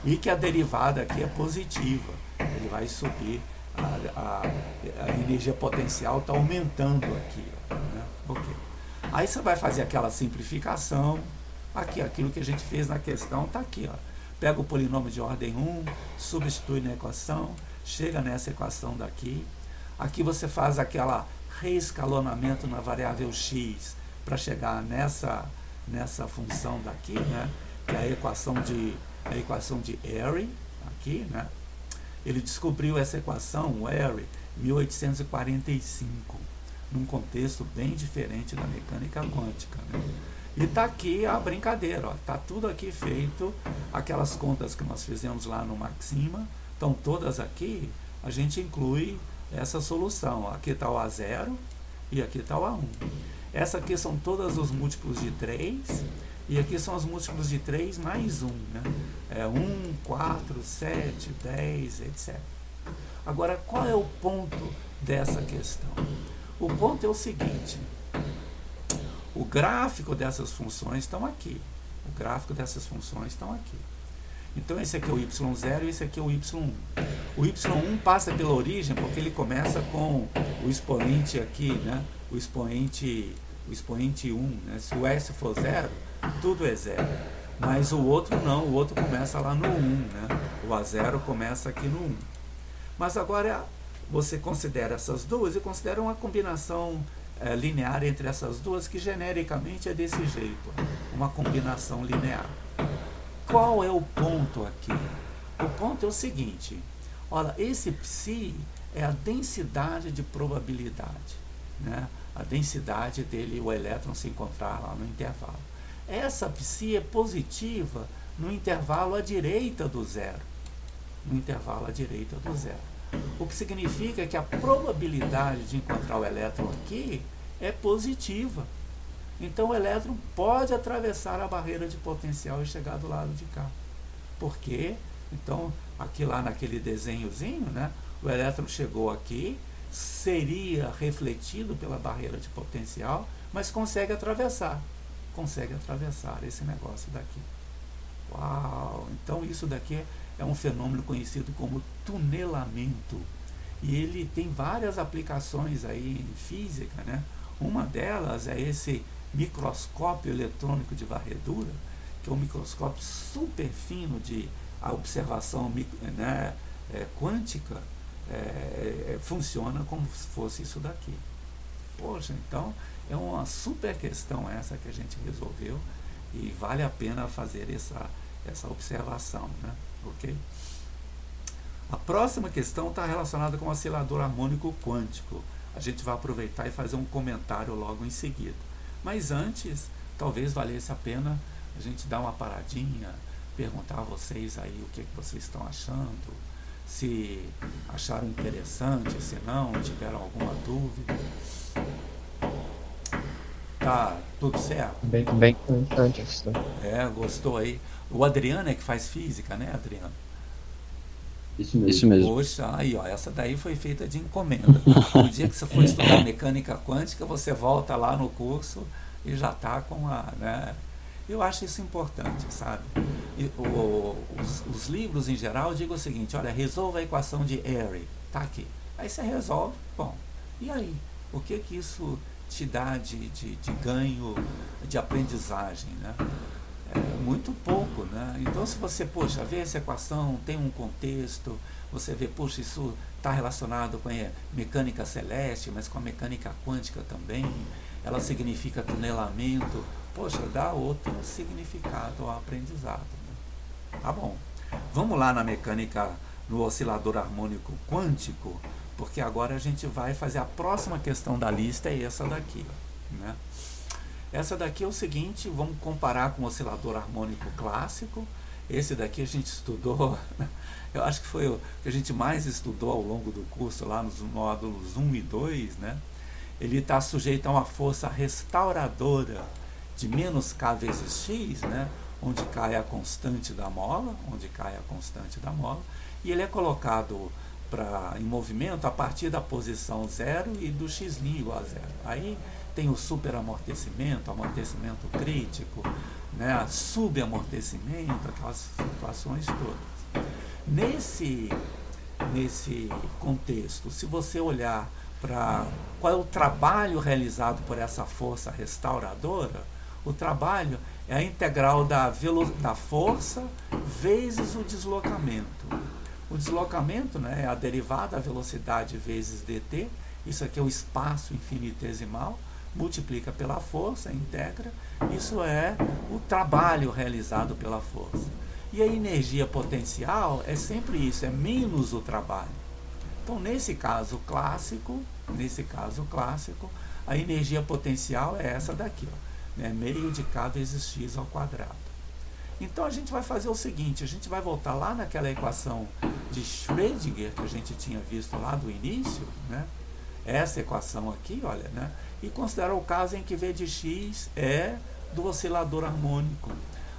E que a derivada aqui é positiva, ele vai subir, a energia potencial está aumentando aqui. Ó, né? Okay. Aí você vai fazer aquela simplificação, aqui, aquilo que a gente fez na questão está aqui. Ó. Pega o polinômio de ordem 1, substitui na equação, chega nessa equação daqui. Aqui você faz aquela reescalonamento na variável x para chegar nessa função daqui, né? Que é a equação de Airy, aqui, né? Ele descobriu essa equação, o Airy, em 1845, num contexto bem diferente da mecânica quântica. Né? E está aqui a brincadeira, está tudo aqui feito, aquelas contas que nós fizemos lá no Maxima, estão todas aqui, a gente inclui essa solução. Aqui está o A0 e aqui está o A1. Essa aqui são todos os múltiplos de 3, e aqui são os múltiplos de 3 mais 1. Né? É 1, 4, 7, 10, etc. Agora, qual é o ponto dessa questão? O ponto é o seguinte, o gráfico dessas funções estão aqui. Então, esse aqui é o y0 e esse aqui é o y1. O y1 passa pela origem porque ele começa com o expoente aqui, né? O expoente 1. Né? Se o s for 0, tudo é 0. Mas o outro não, o outro começa lá no 1. Né? O A0 começa aqui no 1. Mas agora você considera essas duas e considera uma combinação linear entre essas duas, que genericamente é desse jeito, uma combinação linear. Qual é o ponto aqui? O ponto é o seguinte, olha, esse psi é a densidade de probabilidade, né? A densidade dele, o elétron se encontrar lá no intervalo. Essa psi é positiva no intervalo à direita do zero. O que significa que a probabilidade de encontrar o elétron aqui é positiva. Então o elétron pode atravessar a barreira de potencial e chegar do lado de cá. Por quê? Então, aqui lá naquele desenhozinho, né, o elétron chegou aqui, seria refletido pela barreira de potencial, mas consegue atravessar esse negócio daqui. Uau! Então isso daqui é um fenômeno conhecido como tunelamento. e ele tem várias aplicações aí em física, né? Uma delas é esse microscópio eletrônico de varredura, que é um microscópio super fino de a observação, né, quântica, funciona como se fosse isso daqui. Poxa, então é uma super questão essa que a gente resolveu e vale a pena fazer essa observação, né? Ok? A próxima questão está relacionada com o oscilador harmônico quântico. A gente vai aproveitar e fazer um comentário logo em seguida. Mas antes, talvez valesse a pena a gente dar uma paradinha, perguntar a vocês aí o que vocês estão achando, se acharam interessante, se não, tiveram alguma dúvida. Tá tudo certo? Bem interessante isso. Gostou aí? O Adriano é que faz física, né, Adriano? Isso mesmo. Poxa, aí ó, essa daí foi feita de encomenda. No dia que você for estudar mecânica quântica, você volta lá no curso e já está com né? Eu acho isso importante, sabe? E, os livros em geral digam o seguinte: olha, resolva a equação de Airy, tá aqui. Aí você resolve, bom, e aí? O que isso te dá de ganho de aprendizagem, né? Muito pouco, né? Então, se você, poxa, vê essa equação, tem um contexto, você vê, poxa, isso está relacionado com a mecânica celeste, mas com a mecânica quântica também, ela significa tunelamento, poxa, dá outro significado ao aprendizado, né? Tá bom. Vamos lá na mecânica, no oscilador harmônico quântico, porque agora a gente vai fazer a próxima questão da lista, é essa daqui, né? Essa daqui é o seguinte, vamos comparar com o oscilador harmônico clássico. Esse daqui a gente estudou, eu acho que foi o que a gente mais estudou ao longo do curso, lá nos módulos 1 e 2, né? Ele está sujeito a uma força restauradora de menos K vezes X, né? Onde cai a constante da mola, e ele é colocado em movimento a partir da posição 0 e do x' igual a 0. Aí tem o superamortecimento, amortecimento crítico, né, subamortecimento, aquelas situações todas. Nesse contexto, se você olhar para qual é o trabalho realizado por essa força restauradora, o trabalho é a integral da força vezes o deslocamento. O deslocamento, né, é a derivada da velocidade vezes dt, isso aqui é o espaço infinitesimal, multiplica pela força, integra, isso é o trabalho realizado pela força. E a energia potencial é sempre isso, é menos o trabalho. Então, nesse caso clássico, a energia potencial é essa daqui, ó, né, meio de K vezes x ao quadrado. Então, a gente vai fazer o seguinte, a gente vai voltar lá naquela equação de Schrödinger que a gente tinha visto lá do início, né? Essa equação aqui, olha, né? E considerar o caso em que V de x é do oscilador harmônico,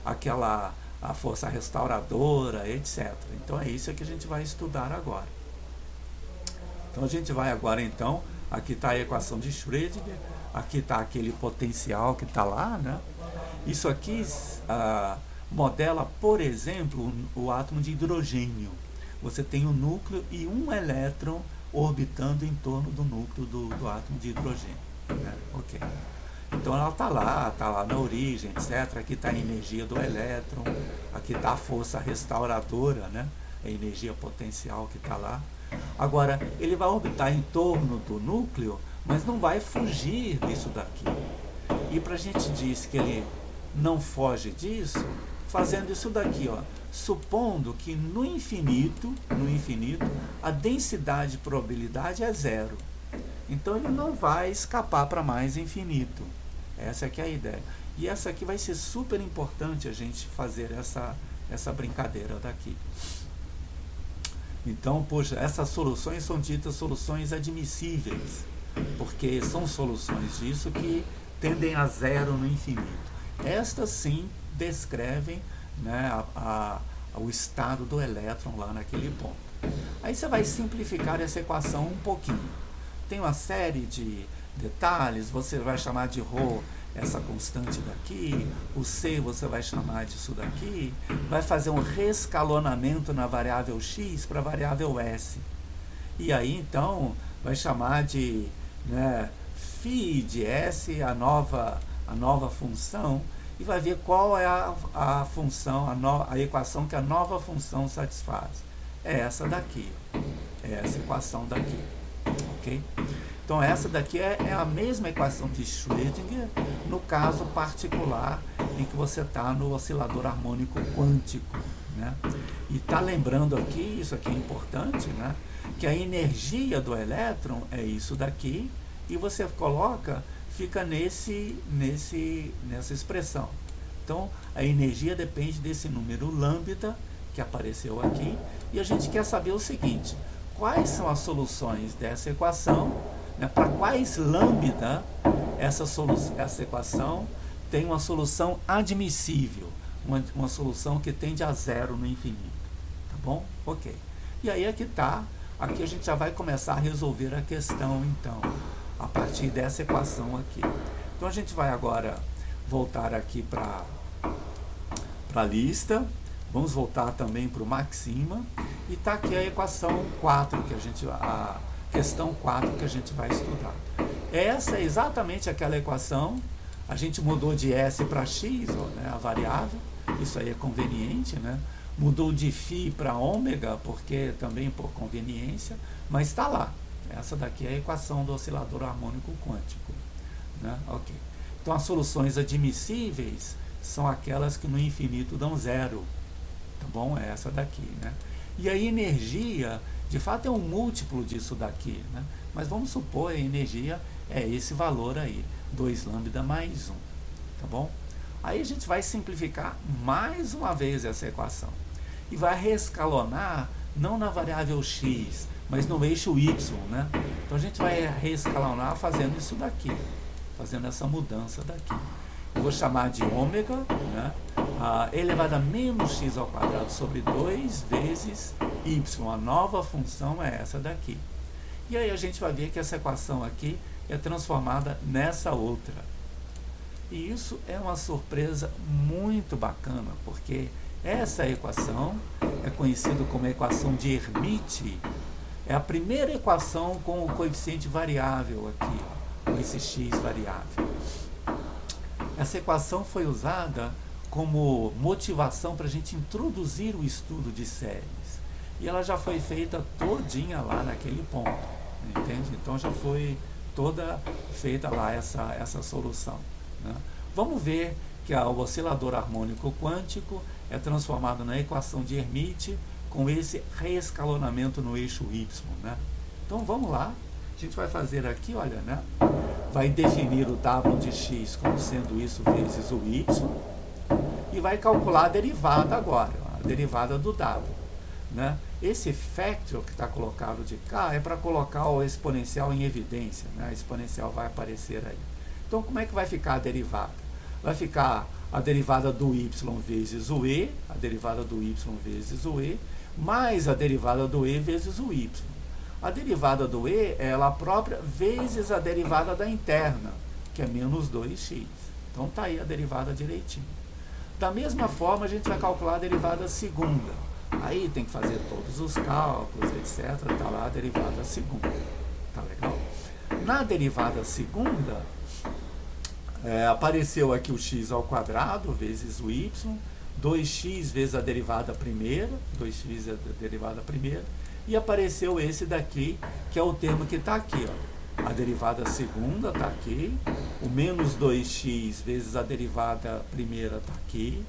a força restauradora, etc. Então é isso que a gente vai estudar agora. Então a gente vai agora, então, aqui está a equação de Schrödinger, aqui está aquele potencial que está lá, né? Isso aqui modela, por exemplo, o átomo de hidrogênio. Você tem um núcleo e um elétron orbitando em torno do núcleo do átomo de hidrogênio, né? Ok. Então ela está lá na origem, etc. Aqui está a energia do elétron, aqui está a força restauradora, né? A energia potencial que está lá. Agora, ele vai orbitar em torno do núcleo, mas não vai fugir disso daqui. E para a gente dizer que ele não foge disso, fazendo isso daqui, ó, supondo que no infinito, a densidade de probabilidade é 0. Então ele não vai escapar para mais infinito. Essa aqui é a ideia. E essa aqui vai ser super importante a gente fazer essa brincadeira daqui. Então, poxa, essas soluções são ditas soluções admissíveis, porque são soluções disso que tendem a 0 no infinito. Estas sim descrevem, né, o estado do elétron lá naquele ponto. Aí você vai simplificar essa equação um pouquinho. Tem uma série de detalhes, você vai chamar de ρ essa constante daqui, o C você vai chamar disso daqui, vai fazer um rescalonamento na variável x para a variável s. E aí então vai chamar de, né, φ de S, a nova função, e vai ver qual é a função, a equação que a nova função satisfaz. É essa daqui, é essa equação daqui, ok? Então essa daqui é a mesma equação de Schrödinger, no caso particular em que você está no oscilador harmônico quântico, né? E está lembrando aqui, isso aqui é importante, né? Que a energia do elétron é isso daqui, e você coloca, fica nessa expressão. Então a energia depende desse número lambda que apareceu aqui, e a gente quer saber o seguinte: quais são as soluções dessa equação, né? Para quais lambda essa equação tem uma solução admissível, uma solução que tende a zero no infinito, tá bom? Ok. E aí aqui a gente já vai começar a resolver a questão, então, a partir dessa equação aqui. Então a gente vai agora voltar aqui para a lista, vamos voltar também para o Maxima, e está aqui a equação 4, a questão 4 que a gente vai estudar. Essa é exatamente aquela equação, a gente mudou de S para X, né, a variável, isso aí é conveniente, né? Mudou de φ para ômega, porque também por conveniência, mas está lá. Essa daqui é a equação do oscilador harmônico quântico, né? Ok. Então as soluções admissíveis são aquelas que no infinito dão zero, tá bom? É essa daqui, né? E a energia, de fato, é um múltiplo disso daqui, né? Mas vamos supor a energia é esse valor aí, 2 lambda mais 1, tá bom? Aí a gente vai simplificar mais uma vez essa equação e vai reescalonar não na variável x, mas no eixo y, né? Então a gente vai reescalonar fazendo isso daqui, fazendo essa mudança daqui. Eu vou chamar de ômega, né? Elevado a menos x ao quadrado sobre 2 vezes y. A nova função é essa daqui. E aí a gente vai ver que essa equação aqui é transformada nessa outra. E isso é uma surpresa muito bacana, porque essa equação é conhecida como a equação de Hermite. É a primeira equação com o coeficiente variável aqui, ó, com esse x variável. Essa equação foi usada como motivação para a gente introduzir o estudo de séries. E ela já foi feita todinha lá naquele ponto, entende? Então já foi toda feita lá essa solução, né? Vamos ver que o oscilador harmônico quântico é transformado na equação de Hermite com esse reescalonamento no eixo y, né? Então vamos lá, a gente vai fazer aqui, olha, né? Vai definir o w de x como sendo isso vezes o y e vai calcular a derivada agora, a derivada do w, né? Esse factor que está colocado de cá é para colocar o exponencial em evidência, né? A exponencial vai aparecer aí. Então como é que vai ficar a derivada? Vai ficar a derivada do y vezes o e, a derivada do y vezes o e, mais a derivada do e vezes o y. A derivada do e é ela própria vezes a derivada da interna, que é menos 2x. Então está aí a derivada direitinho. Da mesma forma, a gente vai calcular a derivada segunda. Aí tem que fazer todos os cálculos, etc. Está lá a derivada segunda. Tá legal? Na derivada segunda, apareceu aqui o x ao quadrado vezes o y, 2x vezes a derivada primeira, 2x é a derivada primeira, e apareceu esse daqui, que é o termo que está aqui, ó. A derivada segunda está aqui, o menos 2x vezes a derivada primeira está aqui,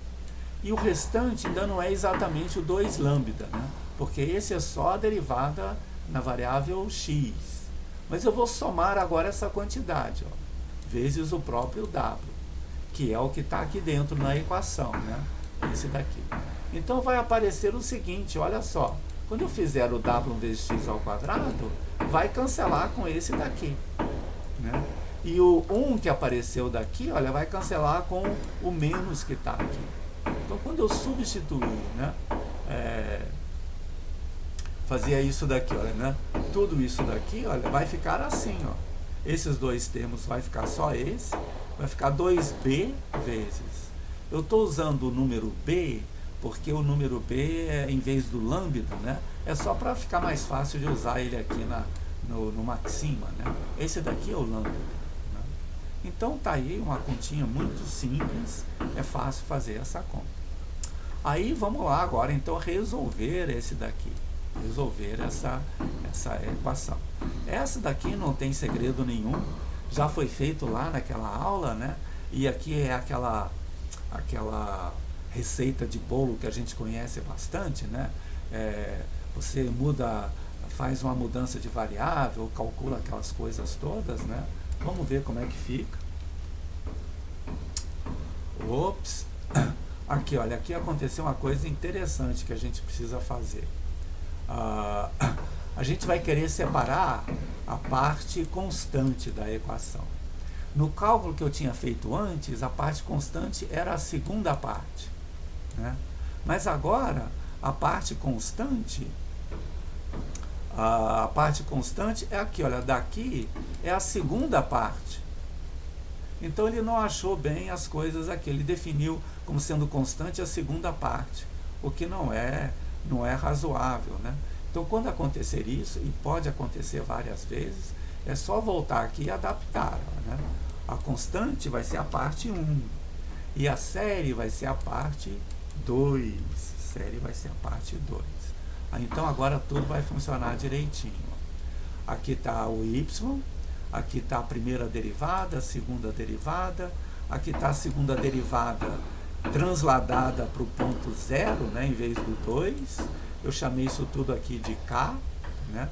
e o restante ainda não é exatamente o 2 lambda, né? Porque esse é só a derivada na variável x. Mas eu vou somar agora essa quantidade, ó, vezes o próprio w, que é o que está aqui dentro na equação, né? Esse daqui. Então vai aparecer o seguinte, olha só, quando eu fizer o w vezes x ao quadrado, vai cancelar com esse daqui, né? E o 1 que apareceu daqui, olha, vai cancelar com o menos que está aqui. Então quando eu substituir, né, fazia isso daqui, olha, né? Tudo isso daqui, olha, vai ficar assim, ó. Esses dois termos vai ficar só esse, vai ficar 2b vezes. Eu estou usando o número b porque o número b, em vez do lambda, né, é só para ficar mais fácil de usar ele aqui no maxima, né? Esse daqui é o lambda, né? Então tá aí uma continha muito simples, é fácil fazer essa conta. Aí vamos lá agora então resolver esse daqui, resolver essa equação. Essa daqui não tem segredo nenhum, já foi feito lá naquela aula, né? E aqui é aquela receita de bolo que a gente conhece bastante, né? Você faz uma mudança de variável, calcula aquelas coisas todas, né? Vamos ver como é que fica. Ops! Aqui, olha, aqui aconteceu uma coisa interessante que a gente precisa fazer. A gente vai querer separar a parte constante da equação. No cálculo que eu tinha feito antes, a parte constante era a segunda parte, né? Mas agora, a parte constante é aqui, olha, daqui é a segunda parte. Então ele não achou bem as coisas aqui, ele definiu como sendo constante a segunda parte, o que não é razoável, né? Então quando acontecer isso, e pode acontecer várias vezes, é só voltar aqui e adaptar, né? A constante vai ser a parte 1 e a série vai ser a parte 2. Série vai ser a parte 2. Então agora tudo vai funcionar direitinho. Aqui está o y, aqui está a primeira derivada, a segunda derivada, aqui está a segunda derivada transladada para o ponto 0, né, em vez do 2. Eu chamei isso tudo aqui de k, né?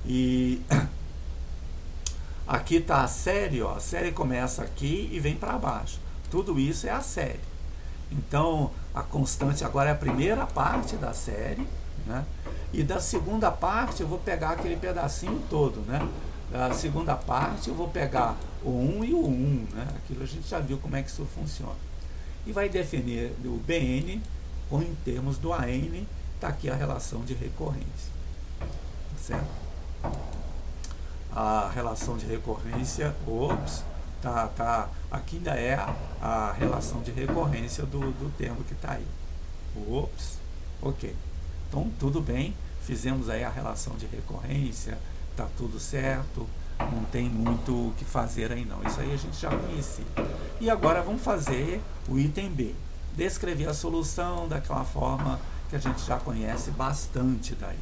E aqui está a série, ó, a série começa aqui e vem para baixo. Tudo isso é a série. Então, a constante agora é a primeira parte da série, né? E da segunda parte eu vou pegar aquele pedacinho todo, né? Da segunda parte eu vou pegar o 1 e o 1, né? Aquilo a gente já viu como é que isso funciona. E vai definir o Bn em termos do An, está aqui a relação de recorrência. Certo? A relação de recorrência, aqui ainda é a relação de recorrência do termo que está aí. Ok. Então, tudo bem, fizemos aí a relação de recorrência, está tudo certo, não tem muito o que fazer aí não. Isso aí a gente já conhecia. E agora vamos fazer o item B. Descrever a solução daquela forma que a gente já conhece bastante daí.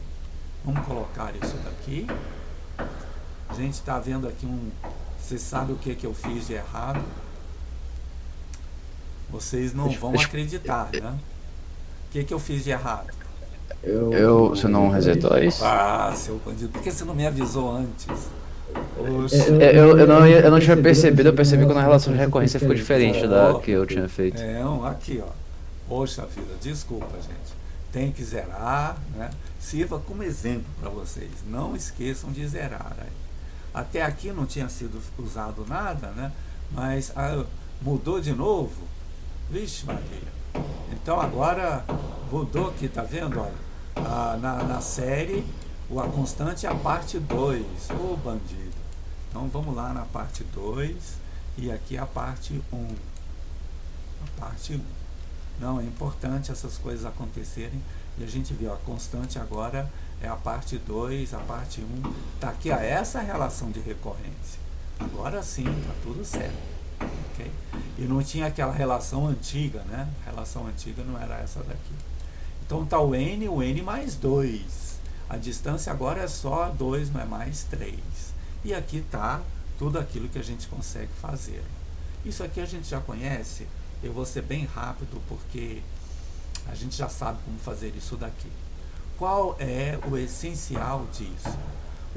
Vamos colocar isso daqui. A gente está vendo aqui Você sabe o que eu fiz de errado? Vocês não vão acreditar, né? O que eu fiz de errado? Você não resetou isso? Ah, seu bandido, por que você não me avisou antes? Eu não tinha percebido, eu percebi quando a relação de recorrência ficou diferente da que eu tinha feito. Aqui, ó. Poxa vida, desculpa, gente. Tem que zerar, né? Sirva como exemplo para vocês. Não esqueçam de zerar. Aí. Até aqui não tinha sido usado nada, né? Mas mudou de novo. Vixe, Maria. Então agora mudou aqui, tá vendo? Olha, na série, a constante é a parte 2. Ô, bandido. Então vamos lá na parte 2 e aqui a parte 1. A parte 1. Não, é importante essas coisas acontecerem e a gente viu, a constante agora é a parte 2, a parte 1. Tá aqui, essa relação de recorrência. Agora sim, tá tudo certo. Okay? E não tinha aquela relação antiga, né? A relação antiga não era essa daqui. Então tá o n mais 2. A distância agora é só 2, não é mais 3. E aqui está tudo aquilo que a gente consegue fazer. Isso aqui a gente já conhece. Eu vou ser bem rápido porque a gente já sabe como fazer isso daqui. Qual é o essencial disso?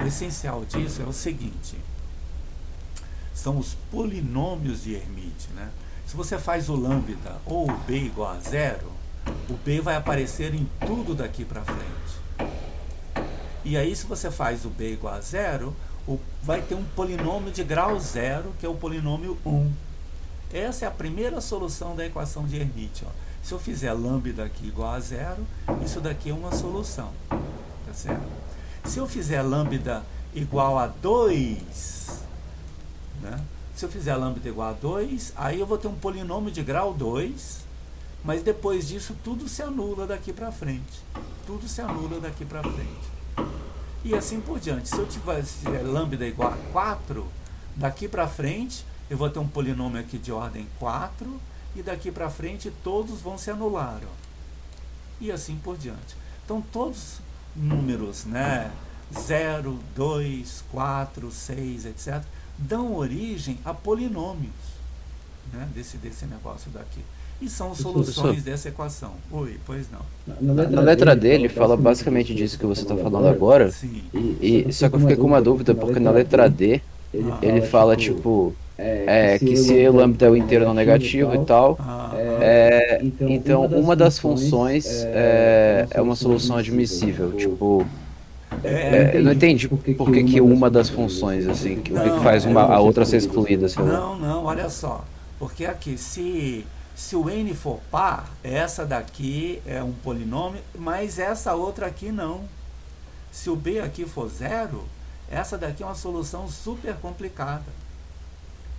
O essencial disso é o seguinte. São os polinômios de Hermite, né? Se você faz o lambda ou o b igual a 0, o b vai aparecer em tudo daqui para frente. E aí, se você faz o b igual a 0, vai ter um polinômio de grau 0, que é o polinômio 1. Essa é a primeira solução da equação de Hermite. Ó. Se eu fizer lambda aqui igual a 0, isso daqui é uma solução. Tá certo? Se eu fizer lambda igual a 2, né? Se eu fizer lambda igual a 2, aí eu vou ter um polinômio de grau 2, Mas depois disso, tudo se anula daqui para frente. Tudo se anula daqui para frente. E assim por diante. Se eu tivesse lambda igual a 4, daqui para frente, eu vou ter um polinômio aqui de ordem 4, e daqui para frente todos vão se anular. Ó. E assim por diante. Então, todos números, né, 0, 2, 4, 6, etc., dão origem a polinômios, né, desse negócio daqui. E são soluções dessa equação. Oi, pois não. Na letra D ele fala basicamente disso que você está falando agora. Sim. Só que eu fiquei com uma dúvida, porque na letra D ele fala tipo que se o lambda é o inteiro não negativo e tal, então uma das funções é uma solução admissível. Tipo, eu não entendi por que uma das funções, assim, o que faz a outra ser excluída, sei lá. Não, olha só. Porque aqui, se o n for par, essa daqui é um polinômio, mas essa outra aqui não. Se o b aqui for 0, essa daqui é uma solução super complicada.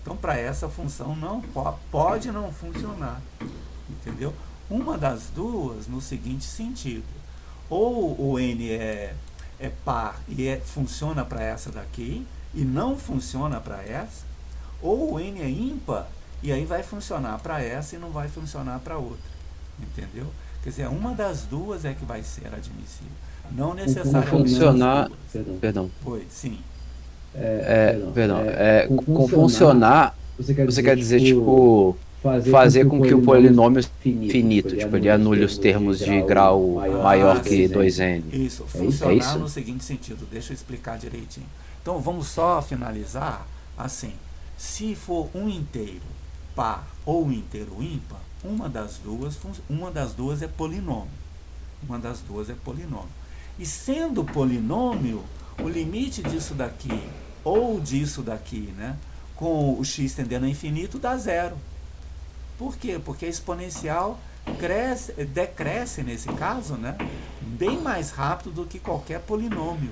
Então, para essa função não pode não funcionar. Entendeu? Uma das duas no seguinte sentido. Ou o n é par e funciona para essa daqui e não funciona para essa, ou o n é ímpar e aí vai funcionar para essa e não vai funcionar para outra. Entendeu? Quer dizer, uma das duas é que vai ser admissível. Não necessariamente. Funcionar. Perdão. Foi, sim. Com funcionar, você quer dizer, tipo, fazer com que o polinômio finito, tipo, ele anule os termos de grau maior que 2n. Isso, funcionar no seguinte sentido, deixa eu explicar direitinho. Então, vamos só finalizar assim. Se for um inteiro par ou um inteiro ímpar, uma das duas é polinômio. Uma das duas é polinômio. E sendo polinômio, o limite disso daqui ou disso daqui, né, com o x tendendo a infinito, dá 0. Por quê? Porque a exponencial decresce nesse caso, né, bem mais rápido do que qualquer polinômio.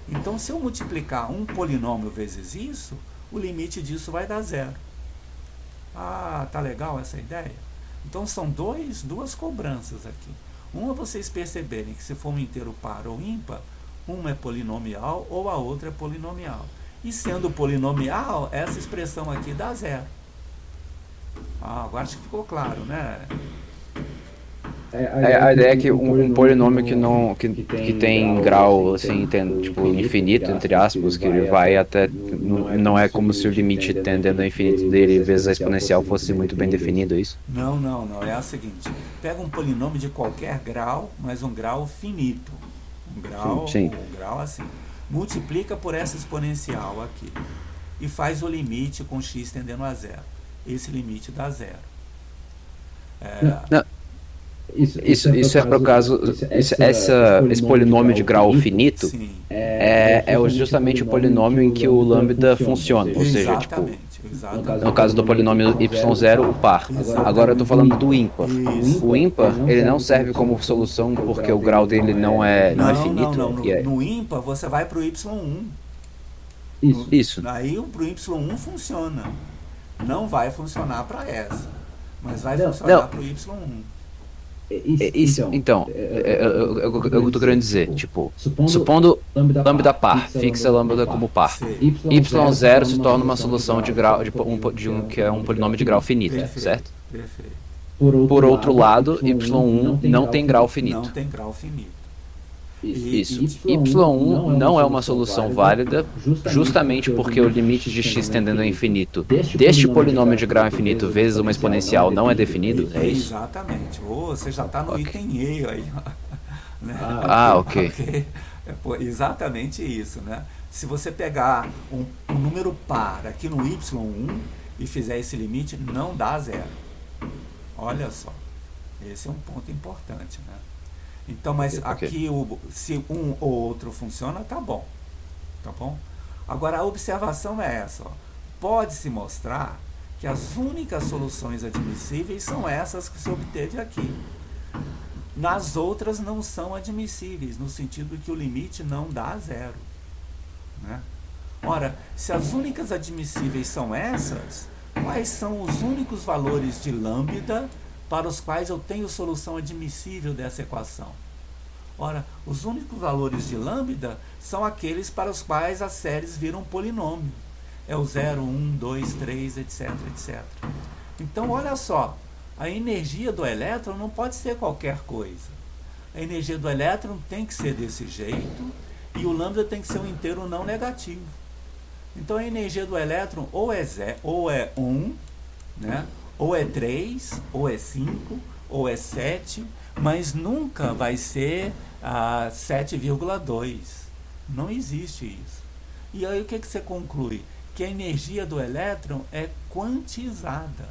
Então, se eu multiplicar um polinômio vezes isso, o limite disso vai dar 0. Ah, tá legal essa ideia? Então, são duas cobranças aqui. Uma, vocês perceberem que se for um inteiro par ou ímpar, uma é polinomial ou a outra é polinomial. E sendo polinomial, essa expressão aqui dá 0. Agora acho que ficou claro, né? A ideia é que um polinômio que tem grau, assim, tipo, infinito, entre aspas, que ele vai até... Não é como se o limite tendendo ao infinito dele, vezes a exponencial, fosse muito bem definido, é isso? Não. É o seguinte. Pega um polinômio de qualquer grau, mas um grau finito. Um grau assim. Multiplica por essa exponencial aqui. E faz o esse com x tendendo a 0. Esse limite dá 0. Isso é para o caso. Esse polinômio de grau finito é justamente o polinômio em que o lambda funciona. Ou seja, tipo, no caso do polinômio y0, o par. Agora eu estou falando do ímpar. O ímpar, ele não serve como solução porque o grau dele não é finito. Não. No ímpar, você vai para o y1. Isso. Aí para o y1 funciona. Não vai funcionar para essa. Mas vai funcionar para o y1. Então, eu estou querendo dizer, tipo, supondo lambda par, fixa lambda como par, y0 se torna uma solução de grau, que é um polinômio de grau finito, certo? Perfeito. Por outro lado, y1 não tem grau finito. Não tem grau finito. Isso. Y1 não é uma solução válida justamente porque o limite de x tendendo ao infinito deste polinômio de grau infinito vezes uma exponencial não é definido, é isso? Exatamente. Você já está no item E aí. Né? Ok. Exatamente isso, né? Se você pegar um número par aqui no y1 e fizer esse limite, não dá 0. Olha só. Esse é um ponto importante, né? Então, mas aqui, se um ou outro funciona, tá bom. Tá bom? Agora, a observação é essa. Pode-se mostrar que as únicas soluções admissíveis são essas que se obteve aqui. Nas outras não são admissíveis, no sentido que o limite não dá 0. Né? Ora, se as únicas admissíveis são essas, quais são os únicos valores de lambda para os quais eu tenho solução admissível dessa equação. Ora, os únicos valores de lambda são aqueles para os quais as séries viram polinômio. É o 0, 1, 2, 3, etc, etc. Então, olha só, a energia do elétron não pode ser qualquer coisa. A energia do elétron tem que ser desse jeito e o lambda tem que ser um inteiro não negativo. Então, a energia do elétron ou é 1, né? Ou é 3, ou é 5, ou é 7, mas nunca vai ser 7,2. Não existe isso. E aí o que você conclui? Que a energia do elétron é quantizada.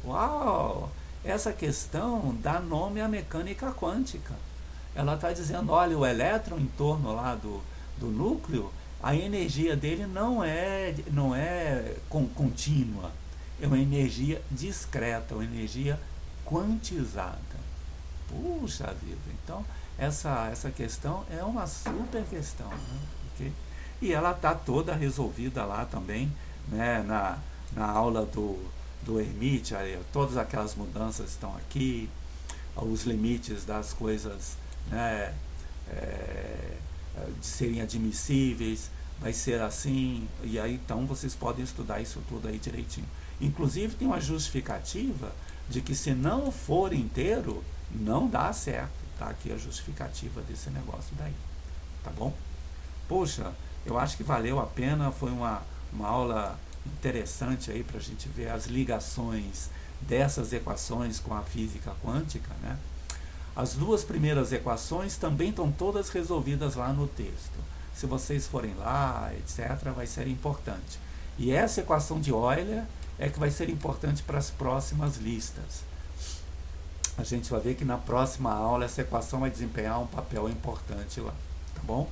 Uau! Essa questão dá nome à mecânica quântica. Ela está dizendo, olha, o elétron em torno lá do núcleo, a energia dele não é contínua. É uma energia discreta, uma energia quantizada. Puxa vida! Então, essa questão é uma super questão, né? Okay? E ela está toda resolvida lá também, né? Na aula do Hermite, todas aquelas mudanças estão aqui, os limites das coisas, né, de serem admissíveis, vai ser assim, e aí então vocês podem estudar isso tudo aí direitinho. Inclusive tem uma justificativa de que se não for inteiro, não dá certo. Tá aqui a justificativa desse negócio daí. Tá bom? Poxa, eu acho que valeu a pena, foi uma aula interessante aí para a gente ver as ligações dessas equações com a física quântica, né? As duas primeiras equações também estão todas resolvidas lá no texto. Se vocês forem lá, etc., vai ser importante. E essa equação de Euler é que vai ser importante para as próximas listas. A gente vai ver que na próxima aula essa equação vai desempenhar um papel importante lá, tá bom?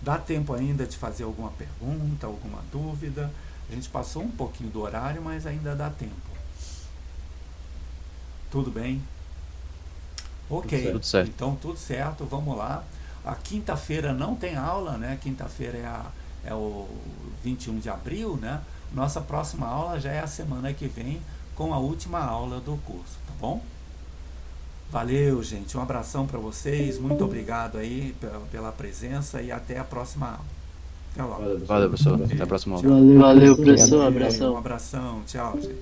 Dá tempo ainda de fazer alguma pergunta, alguma dúvida? A gente passou um pouquinho do horário, mas ainda dá tempo. Tudo bem? Ok, tudo certo. Então tudo certo, vamos lá. A quinta-feira não tem aula, né? Quinta-feira é o 21 de abril, né? Nossa próxima aula já é a semana que vem, com a última aula do curso, tá bom? Valeu, gente. Um abração para vocês. Muito obrigado aí pela presença e até a próxima aula. Até logo. Valeu, professor. Até a próxima aula. Valeu, professor. Abração. Um abração. Tchau, gente.